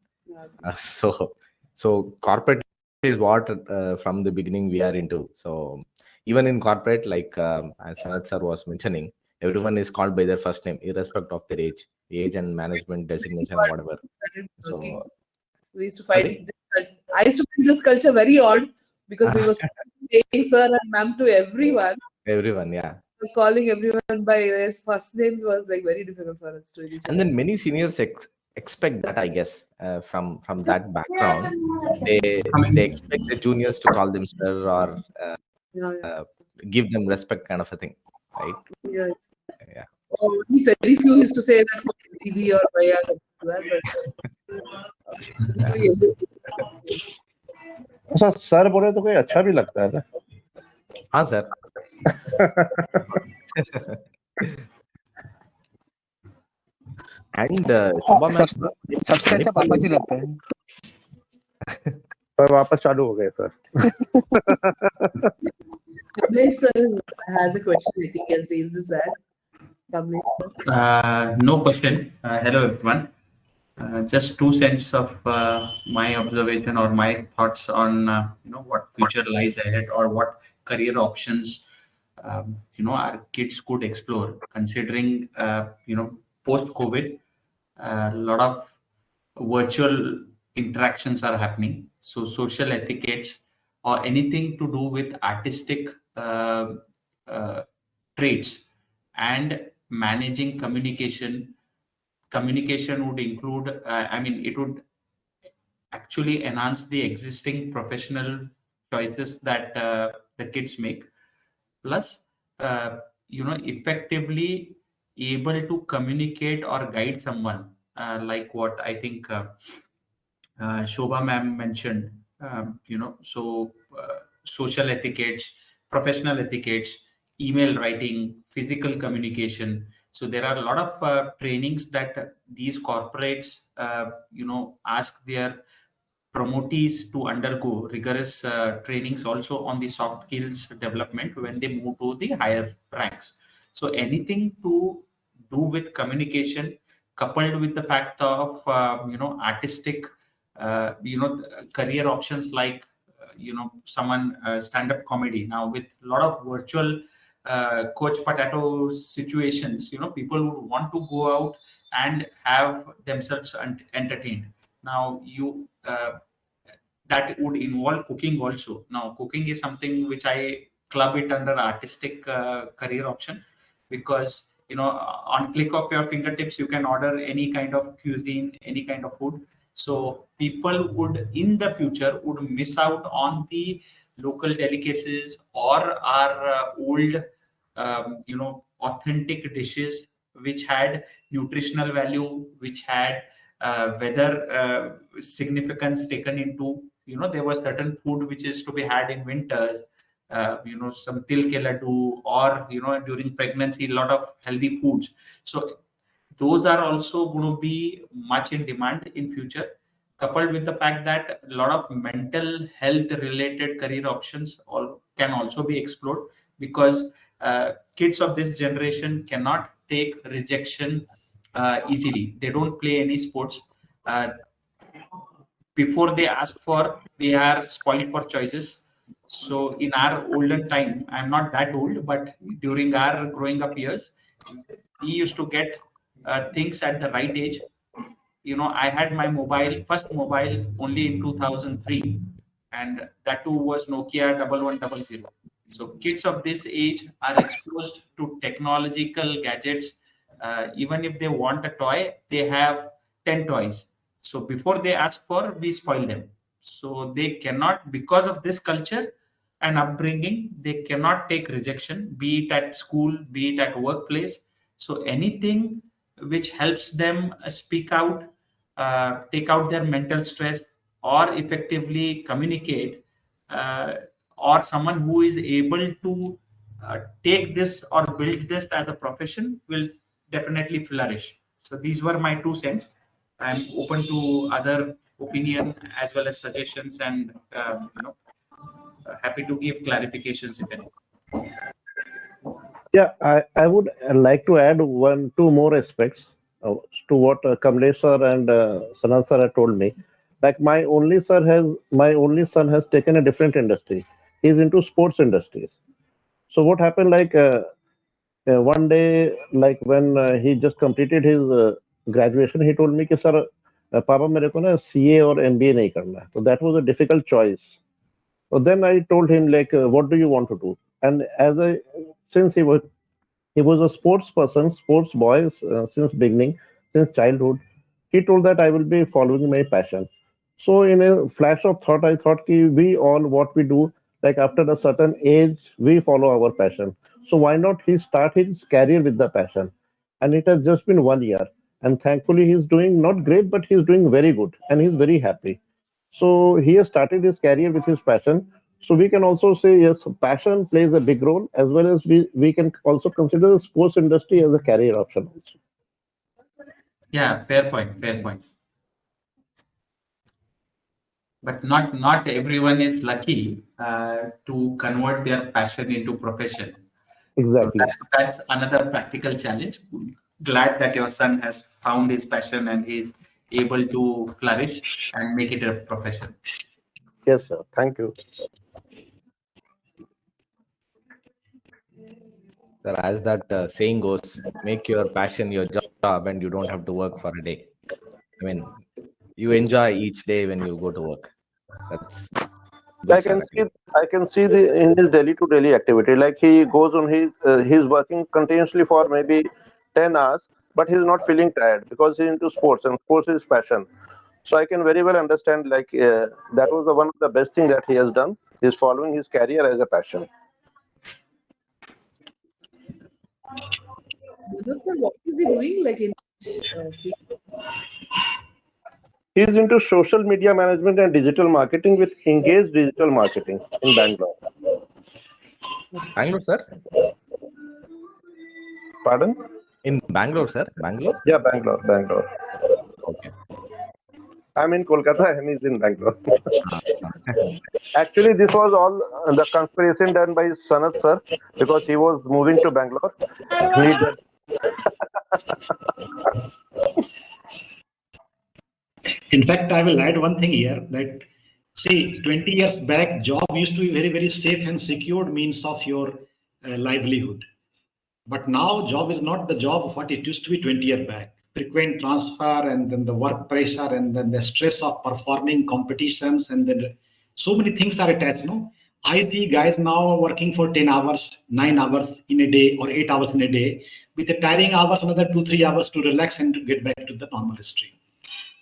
So corporate is what from the beginning we are into. So even in corporate, like as Sanat sir was mentioning, everyone is called by their first name, irrespective of their age and management designation, whatever. So We used to find I used to find this culture very odd because we were saying sir and ma'am to everyone. everyone, yeah. Calling everyone by their first names was like very difficult for us to initially. And then many seniors expect that, I guess, from that background. They expect the juniors to call them sir or Yeah, give them respect, kind of a thing, right? yeah. Yeah. Only very few used to say that Didi or Bhaiya, something like that, but mostly अच्छा sir बोले तो कोई अच्छा भी लगता है ना हाँ सर. And Shubha ma'am, सबसे अच्छा पापा जी लगता है. सर वापस चालू हो गए sir Kamlesh sir has a question. I think he has raised his hand. Kamlesh sir. No question. Hello, everyone. Just 2 cents of my observation or my thoughts on what future lies ahead or what career options our kids could explore. Considering post COVID, a lot of virtual interactions are happening. So social etiquettes or anything to do with artistic uh, traits and managing communication would include it would actually enhance the existing professional choices that the kids make, plus effectively able to communicate or guide someone, like what I think Shobha ma'am mentioned. Social etiquettes, professional etiquettes, email writing, physical communication. So there are a lot of trainings that these corporates, ask their promotees to undergo rigorous trainings also on the soft skills development when they move to the higher ranks. So anything to do with communication, coupled with the fact of artistic career options like someone stand-up comedy now with a lot of virtual coach potato situations. People would want to go out and have themselves entertained. Now you that would involve cooking also. Now cooking is something which I club it under artistic career option, because on click of your fingertips you can order any kind of cuisine, any kind of food. So people would in the future would miss out on the local delicacies or our old authentic dishes which had nutritional value, which had weather significance taken into. There was certain food which is to be had in winters, some til ke laddu, or during pregnancy a lot of healthy foods. So those are also going to be much in demand in future, coupled with the fact that a lot of mental health related career options all can also be explored, because kids of this generation cannot take rejection easily. They don't play any sports. Before they ask for, they are spoiled for choices. So in our olden time, I'm not that old, but during our growing up years, we used to get things at the right age. I had my first mobile only in 2003, and that too was Nokia 1100. So kids of this age are exposed to technological gadgets. Even if they want a toy, they have 10 toys. So before they ask for, we spoil them. So they cannot, because of this culture and upbringing, they cannot take rejection, be it at school, be it at workplace. So anything which helps them speak out, take out their mental stress, or effectively communicate, uh, or someone who is able to take this or build this as a profession will definitely flourish. So these were my 2 cents. I'm open to other opinion as well as suggestions, and happy to give clarifications if any. Yeah, I would like to add two more aspects to what Kamlesh sir and Sanat sir have told me. Like my only son has taken a different industry. He's into sports industries. So what happened? Like one day, like when he just completed his graduation, he told me, "कि sir, पापा मेरे को ना CA और MBA नहीं करना है." So that was a difficult choice. So then I told him like, "What do you want to do?" And since he was a sports person, sports boy since beginning, since childhood. he told that I will be following my passion. So in a flash of thought, I thought we all what we do, like after a certain age, we follow our passion. So why not he start his career with the passion? And it has just been 1 year. And thankfully he's doing not great, but he's doing very good and he's very happy. So he has started his career with his passion. So we can also say yes, passion plays a big role as well as we can also consider the sports industry as a career option also. Yeah, fair point, fair point. But not everyone is lucky to convert their passion into profession. So Exactly. that's another practical challenge. Glad that your son has found his passion and is able to flourish and make it a profession. Yes, sir. Thank you. Sir, as that saying goes, make your passion your job and you don't have to work for a day. I mean, you enjoy each day when you go to work. That's I good, sir. can see I can see the in his daily to daily activity. Like he goes on he's working continuously for maybe 10 hours, but he's not feeling tired because he's into sports and sports is passion. So I can very well understand like that was the one of the best thing that he has done. He's following his career as a passion. Manoj sir, what is he doing? Like in field? He's into social media management and digital marketing with Engage Digital Marketing in Bangalore. Bangalore, sir? Pardon? In Bangalore, sir? Bangalore? Yeah, Bangalore. Okay. I'm in Kolkata and he's in Bangalore. Ah, Actually, this was all the conspiration done by Sanat sir because he was moving to Bangalore. He did. In fact, I will add one thing here that see, 20 years back, job used to be very, very safe and secured means of your livelihood. But now, job is not the job of what it used to be 20 years back. Frequent transfer and then the work pressure and then the stress of performing competitions and then so many things are attached. No, I see guys now working for 10 hours, 9 hours in a day or 8 hours in a day with the tiring hours, another 2, 3 hours to relax and to get back to the normal stream.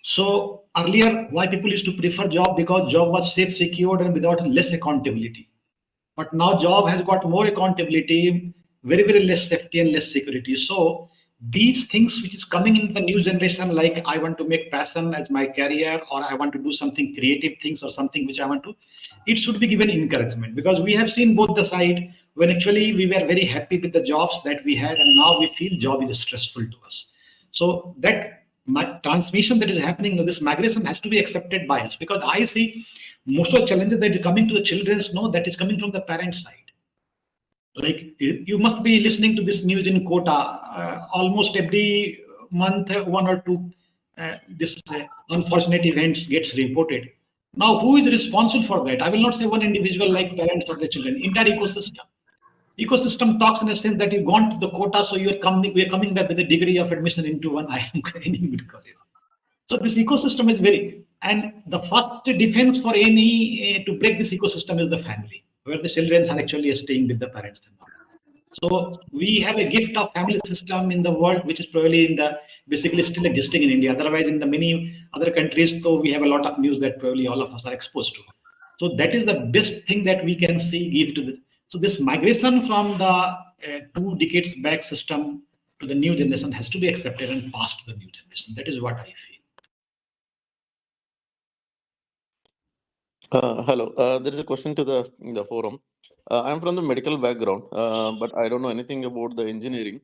So earlier, why people used to prefer job because job was safe, secured, and without less accountability. But now job has got more accountability, very, very less safety and less security. So these things which is coming in the new generation, like I want to make passion as my career, or I want to do something creative things or something which I want to, it should be given encouragement because we have seen both the side when actually we were very happy with the jobs that we had and now we feel job is stressful to us. So that transmission that is happening, this migration has to be accepted by us because I see most of the challenges that are coming to the children's know that is coming from the parent side. Like you must be listening to this news in Kota almost every month, one or two this unfortunate events gets reported. Now, who is responsible for that? I will not say one individual like parents or the children. Entire ecosystem. Ecosystem talks in a sense that you gone to the quota, so you are coming. We are coming back with a degree of admission into one IIM training good college. So this ecosystem is very, and the first defense for any to break this ecosystem is the family, where the children are actually staying with the parents. So we have a gift of family system in the world, which is probably in the basically still existing in India. Otherwise, in the many other countries, though we have a lot of news that probably all of us are exposed to. So that is the best thing that we can see give to this. So this migration from the 2 decades back system to the new generation has to be accepted and passed to the new generation. That is what I feel. Hello. There is a question to the forum. I'm from the medical background, but I don't know anything about the engineering.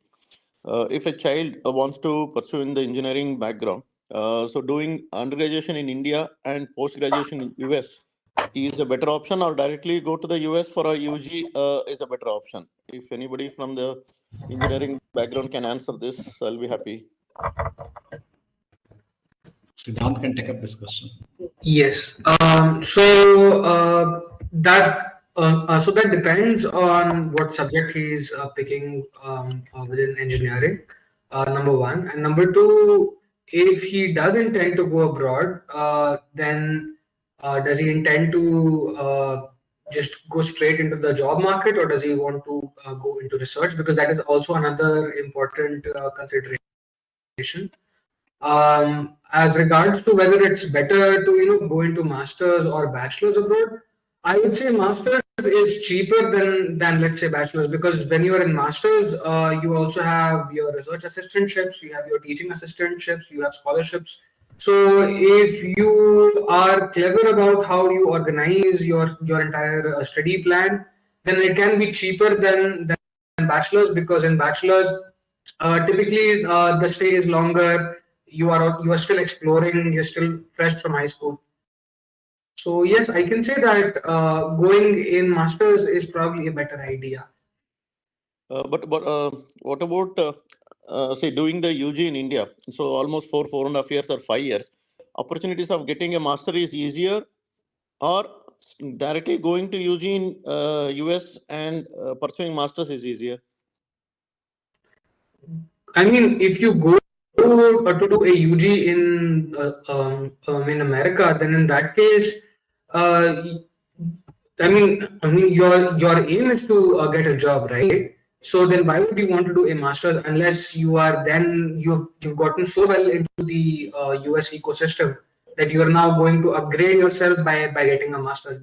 If a child wants to pursue in the engineering background, so doing undergraduation in India and post graduation in US is a better option, or directly go to the US for a UG is a better option. If anybody from the engineering background can answer this, I'll be happy. Siddhant can take up this question. Yes. So that depends on what subject he's picking within engineering. Number one, and number two, if he does intend to go abroad, then does he intend to just go straight into the job market, or does he want to go into research? Because that is also another important consideration. as regards to whether it's better to go into masters or bachelors abroad, I would say masters is cheaper than let's say bachelors, because when you are in masters, you also have your research assistantships, you have your teaching assistantships, you have scholarships. So if you are clever about how you organize your entire study plan, then it can be cheaper than bachelors, because in bachelors typically the stay is longer. You are still exploring. You're still fresh from high school. So yes, I can say that going in masters is probably a better idea. But what about say doing the UG in India? So almost 4.5 years or 5 years. Opportunities of getting a master is easier, or directly going to UG in US and pursuing masters is easier. I mean, if you go to do a UG in America, then in that case, uh, I mean, your aim is to get a job, right? So then, why would you want to do a master's unless you've gotten so well into the US ecosystem that you are now going to upgrade yourself by getting a master's,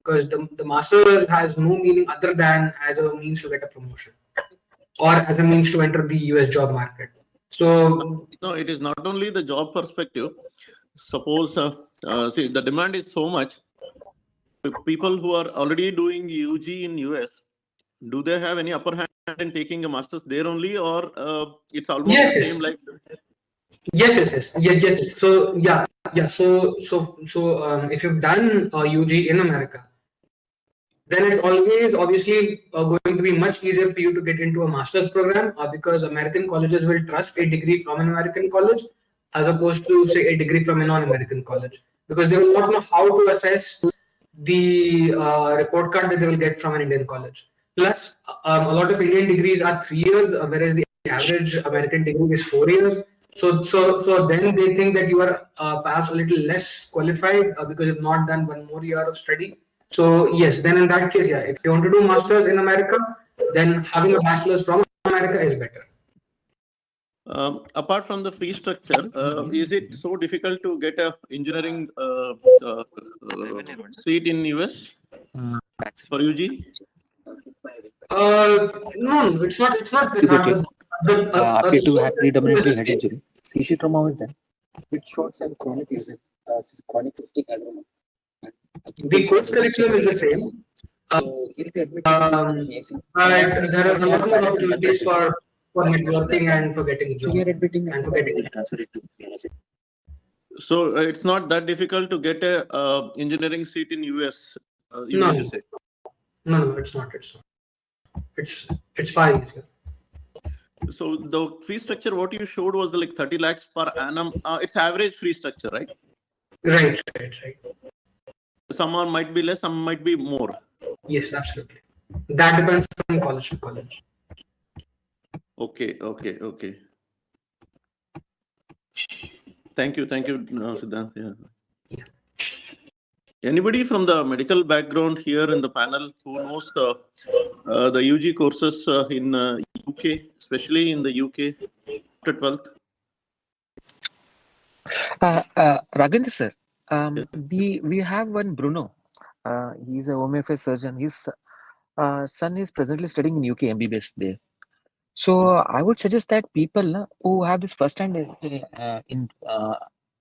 because the master's has no meaning other than as a means to get a promotion or as a means to enter the US job market. So No, it is not only the job perspective. Suppose, see, the demand is so much. People who are already doing UG in US, do they have any upper hand in taking a master's there only, or it's almost yes, the yes. same like? Yes. So yeah. So if you've done UG in America, then it's always obviously going to be much easier for you to get into a master's program, because American colleges will trust a degree from an American college as opposed to say a degree from a non-American college, because they will not know how to assess the report card that they will get from an Indian college. Plus, a lot of Indian degrees are 3 years, whereas the average American degree is 4 years. So then they think that you are perhaps a little less qualified because you've not done one more year of study. So yes, then in that case, yeah, if you want to do masters in America, then having a bachelor's from America is better. Apart from the fee structure, is it so difficult to get a engineering seat in US for UG? No, it's not. It's not. Appear to have predominantly head injury. CT trauma was done. It showed some chronic lesion, chronic cystic adenoma. The course curriculum is the same. So he'll be admitted But there are a lot more opportunities for networking and for getting So we jobs are admitting and for getting we'll transfer it to university. So it's not that difficult to get a engineering seat in US. You No, mean to say? no, it's not. It's far easier. So the fee structure, what you showed was like 30 lakhs per annum. It's average fee structure, right? Right. Some are might be less, some might be more. Yes, absolutely. That depends from college to college. Okay. Thank you, Siddhant. Yeah. Anybody from the medical background here in the panel who knows the UG courses in UK, especially in the UK after 12th? Raghavendra sir, we have one Bruno. He's a home affairs surgeon. His son is presently studying in UK MBBS there. So I would suggest that people who have this first-hand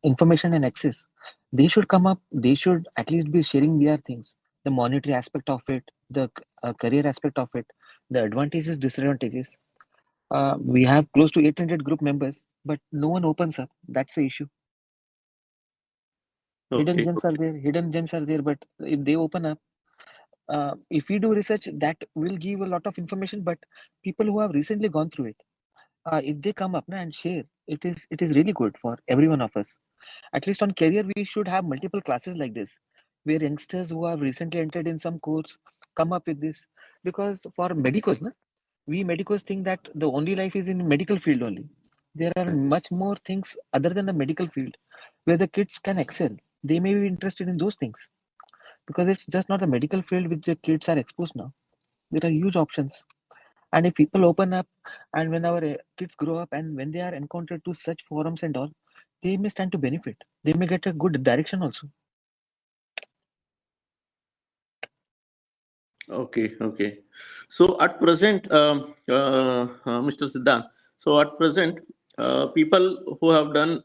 information and access, they should come up. They should at least be sharing their things, the monetary aspect of it, the career aspect of it, the advantages, disadvantages. We have close to 800 group members, but no one opens up. That's the issue. Hidden gems are there, but if they open up, if we do research, that will give a lot of information. But people who have recently gone through it, if they come up and share, it is really good for every one of us. At least on career, we should have multiple classes like this, where youngsters who have recently entered in some course come up with this. Because for medicos, we medicos think that the only life is in medical field only. There are much more things other than the medical field where the kids can excel. They may be interested in those things, because it's just not the medical field which the kids are exposed now. There are huge options. And if people open up, and when our kids grow up and when they are encountered to such forums and all, they may stand to benefit. They may get a good direction also. Okay, okay. So at present, Mr. Siddhant, so at present, people who have done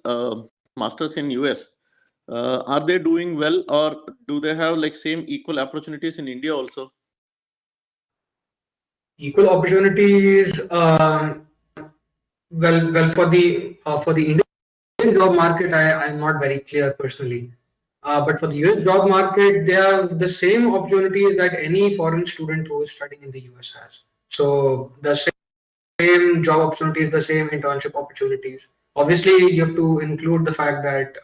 masters in US, are they doing well, or do they have like same equal opportunities in India also? Equal opportunities. Well, for the Indian job market, I'm not very clear personally. But for the US job market, they have the same opportunities that any foreign student who is studying in the US has. So the same job opportunities, the same internship opportunities. Obviously, you have to include the fact that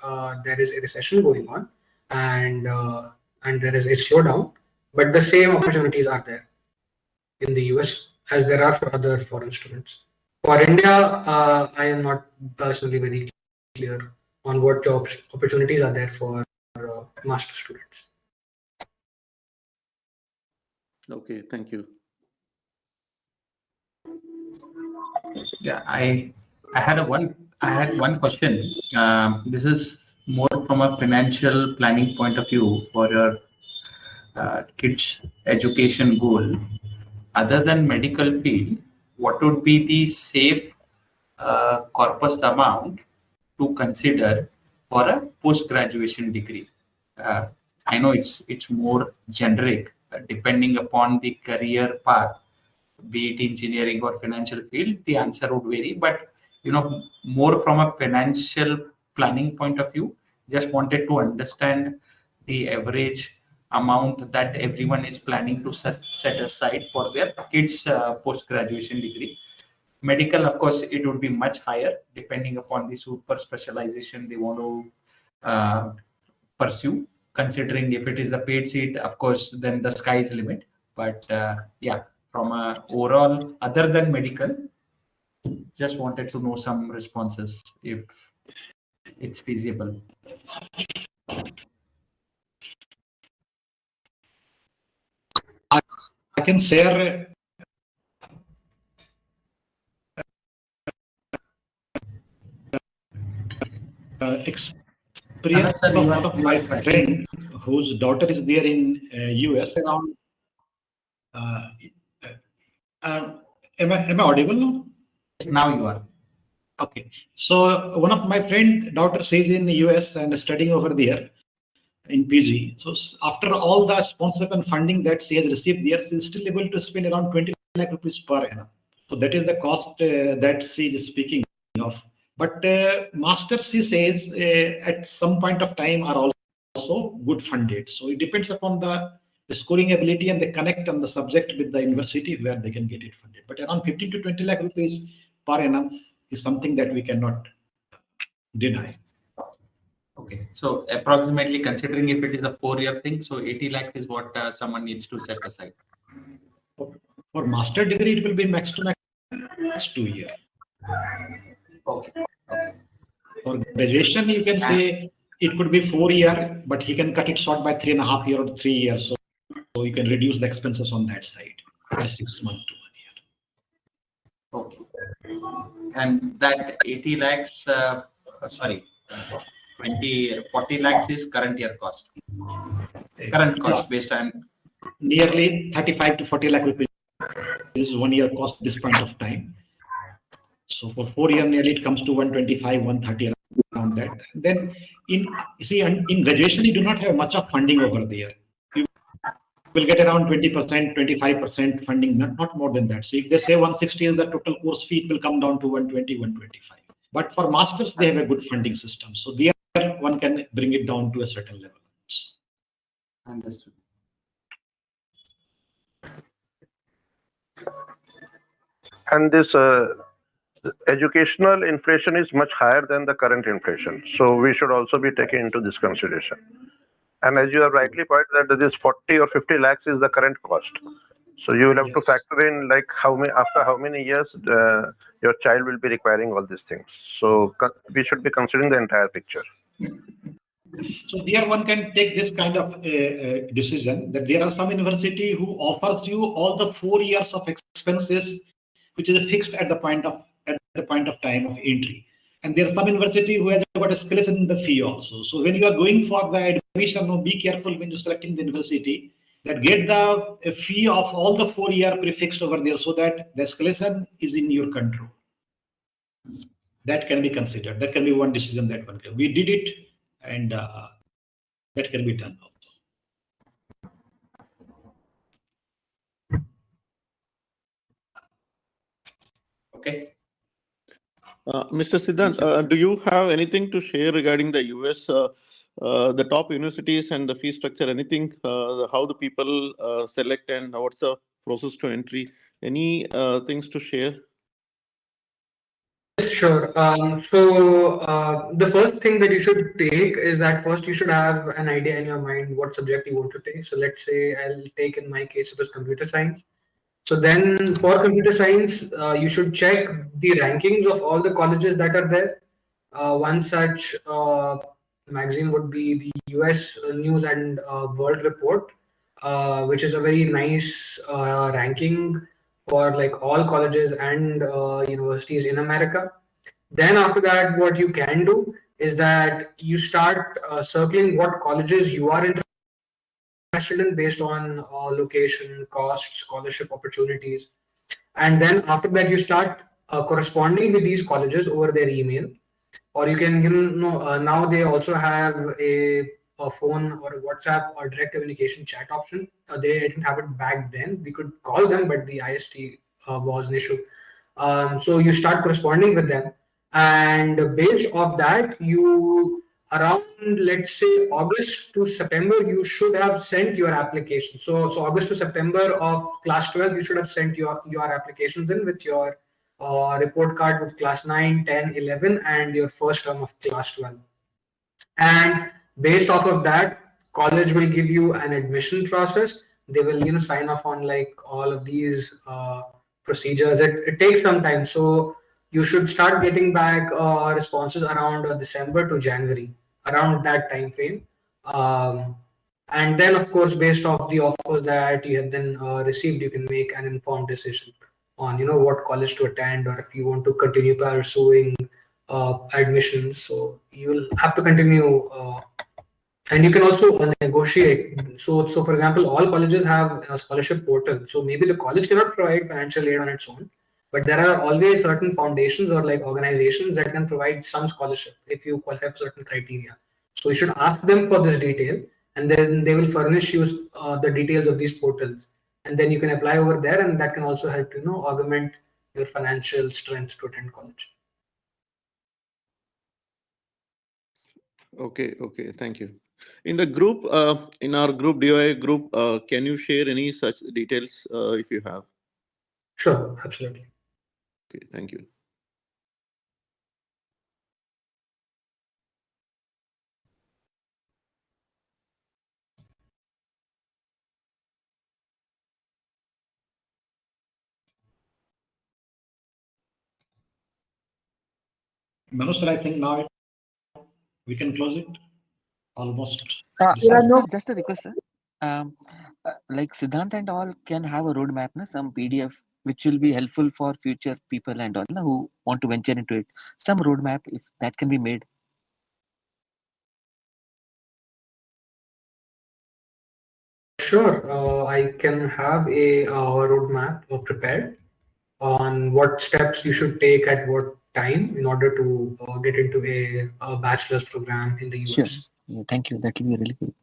there is a recession going on, and there is a slowdown. But the same opportunities are there in the US as there are for other foreign students. For India, I am not personally very clear on what jobs opportunities are there for master students. Okay, thank you. Yeah, I had one question. This is more from a financial planning point of view for your kids' education goal. Other than medical field, what would be the safe corpus amount to consider for a post-graduation degree? I know it's more generic, depending upon the career path, be it engineering or financial field, the answer would vary. But more from a financial planning point of view, just wanted to understand the average amount that everyone is planning to set aside for their kids' post-graduation degree. Medical, of course, it would be much higher depending upon the super specialization they want to pursue. Considering if it is a paid seat, of course, then the sky is limit. But yeah, from a overall, other than medical, just wanted to know some responses if it's feasible. I can share experience Sanat sir, of one of my friend whose daughter is there in US around. Am I audible now? Now you are. Okay. So one of my friend daughter stays in the US and studying over there in PG. So after all the sponsorship and funding that she has received there, she is still able to spend around 20 lakh rupees per annum. So that is the cost that she is speaking of. But masters, she says, at some point of time are also good funded. So it depends upon the scoring ability and the connect on the subject with the university where they can get it funded. But around 15 to 20 lakh rupees per annum is something that we cannot deny. Okay, so approximately considering if it is a 4-year thing, so 80 lakhs is what someone needs to set aside. For master degree, it will be max to max 2 years. Okay. For graduation, you can say it could be 4 years, but he can cut it short by 3.5 years or 3 years. So you can reduce the expenses on that side by 6 months to 1 year. Okay. And that 80 lakhs, 40 lakhs is current year cost. Current cost based on nearly 35 to 40 lakh rupees is 1 year cost at this point of time. So for 4 years, nearly it comes to 125, 130 around that. Then in graduation, you do not have much of funding over there. You will get around 20%, 25% funding, not more than that. So if they say 160 is the total course fee, it will come down to 120, 125. But for masters, they have a good funding system. So there one can bring it down to a certain level. Understood. And this educational inflation is much higher than the current inflation. So we should also be taken into this consideration. And as you have rightly pointed that this 40 or 50 lakhs is the current cost. So you will have to factor in like after how many years your child will be requiring all these things. So we should be considering the entire picture. So there one can take this kind of decision that there are some university who offers you all the 4 years of expenses, which is fixed at the point of time of entry. And there's some university who has got escalation in the fee also. So when you are going for the admission, be careful when you're selecting the university, that get the fee of all the 4 year prefixed over there so that the escalation is in your control. That can be considered. That can be one decision that one can. We did it, and that can be done also. Okay. Mr. Siddhant, do you have anything to share regarding the US, the top universities and the fee structure? Anything, how the people select and what's the process to entry? Any things to share? Sure. So the first thing that you should take is that first you should have an idea in your mind what subject you want to take. So let's say I'll take, in my case, it was computer science. So then for computer science, you should check the rankings of all the colleges that are there. One such magazine would be the US News and World Report, which is a very nice ranking for like all colleges and universities in America. Then after that, what you can do is that you start circling what colleges you are interested in based on location, cost, scholarship opportunities. And then after that, you start corresponding with these colleges over their email, or you can, now they also have a phone or a WhatsApp or direct communication chat option. They didn't have it back then. We could call them, but the IST was an issue. So you start corresponding with them, and based off that, you around, let's say, August to September, you should have sent your application. So August to September of class 12, you should have sent your applications in with your report card of class 9, 10, 11, and your first term of class 12. And based off of that, college will give you an admission process. They will, sign off on like all of these procedures. It takes some time. So you should start getting back responses around December to January, around that time frame. And then, of course, based off the offers that you have then received, you can make an informed decision on what college to attend, or if you want to continue pursuing admissions. So you will have to continue, and you can also negotiate. So for example, all colleges have a scholarship portal. So maybe the college cannot provide financial aid on its own, but there are always certain foundations or like organizations that can provide some scholarship if you qualify for certain criteria. So you should ask them for this detail, and then they will furnish you the details of these portals, and then you can apply over there, and that can also help augment your financial strength to attend college. Okay, thank you. In the group, in our group, DOI group, can you share any such details if you have? Sure, absolutely. Okay, thank you. Manoj, sir, I think now we can close it. Almost. Sir, just a request, sir. Like Siddhant and all can have a roadmap, some PDF, which will be helpful for future people and all who want to venture into it. Some roadmap, if that can be made. Sure, I can have a roadmap prepared on what steps you should take at what time in order to get into a bachelor's program in the US. Sure. Yeah, thank you. That will be really good.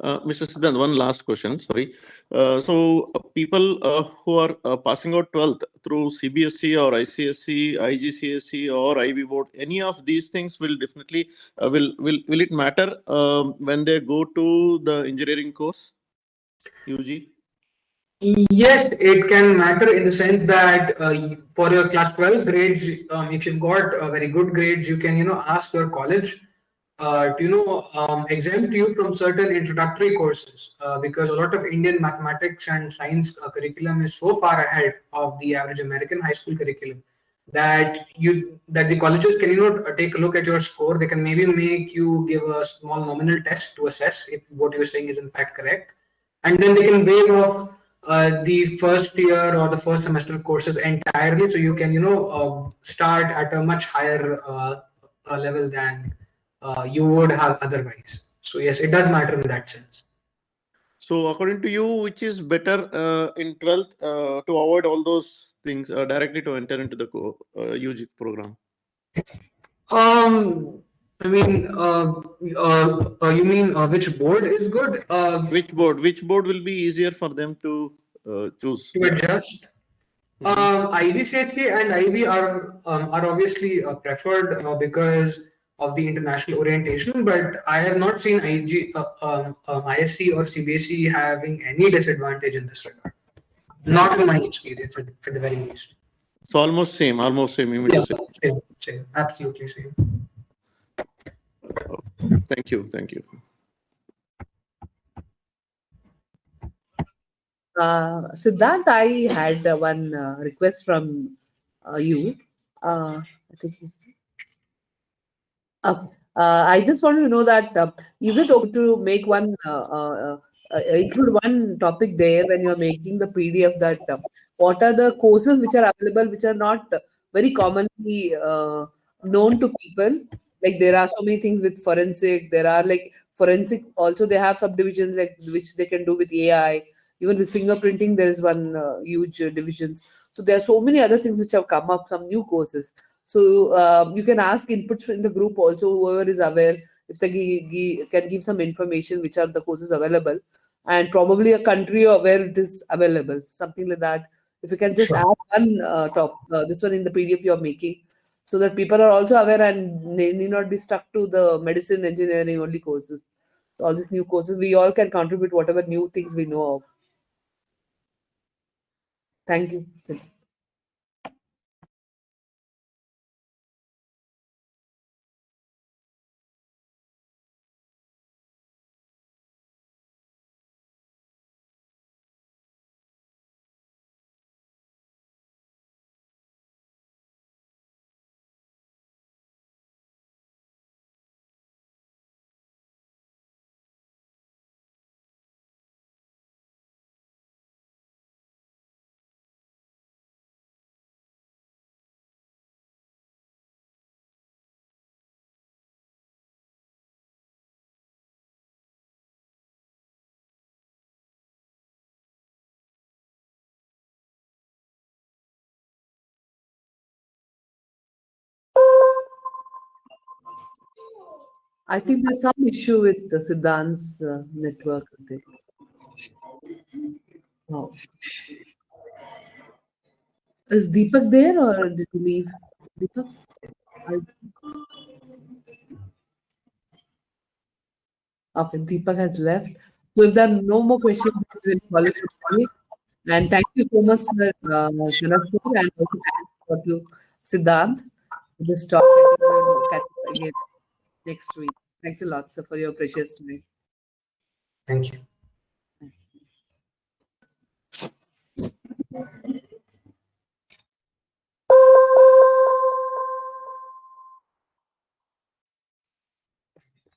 Mr. Siddhant, one last question. Sorry. So people who are passing out 12th through CBSE or ICSE, IGCSE or IB board, any of these things will definitely will it matter when they go to the engineering course, UG? Yes, it can matter in the sense that for your class 12 grades, if you've got very good grades, you can ask your college to exempt you from certain introductory courses because a lot of Indian mathematics and science curriculum is so far ahead of the average American high school curriculum that the colleges can take a look at your score. They can maybe make you give a small nominal test to assess if what you're saying is in fact correct, and then they can waive off the first year or the first semester courses entirely, so you can start at a much higher level than you would have otherwise. So yes, it does matter in that sense. So according to you, which is better in 12th to avoid all those things directly to enter into the UG program? I mean, you mean which board is good? Which board will be easier for them to choose? To adjust. IGCSE and IB are obviously preferred because of the international orientation, but I have not seen ISC or CBSE having any disadvantage in this regard. Not in my experience, at the very least. So almost same, you mean to say. Same, absolutely same. Thank you. Siddharth, I had one request from you. I think I just wanted to know that is it okay to make one include one topic there when you're making the PDF, that what are the courses which are available which are not very commonly known to people? Like there are so many things with forensic. There are like forensic also. They have subdivisions like which they can do with AI. Even with fingerprinting, there is one huge divisions. So there are so many other things which have come up. Some new courses. So you can ask inputs in the group also, whoever is aware, if they can give some information which are the courses available, and probably a country or where it is available, something like that. If you can just add one this one in the PDF you are making, so that people are also aware and they need not be stuck to the medicine, engineering only courses. So all these new courses, we all can contribute whatever new things we know of. Thank you. I think there's some issue with the Siddhant's network. I think. Wow. Is Deepak there or did he leave? Deepak? Okay, Deepak has left. So if there are no more questions, we will call it a day. And thank you so much, sir, Sanat sir, and also thanks to Siddhant for this talk. I think we will catch up again next week. Thanks a lot, sir, for your precious time. Thank you.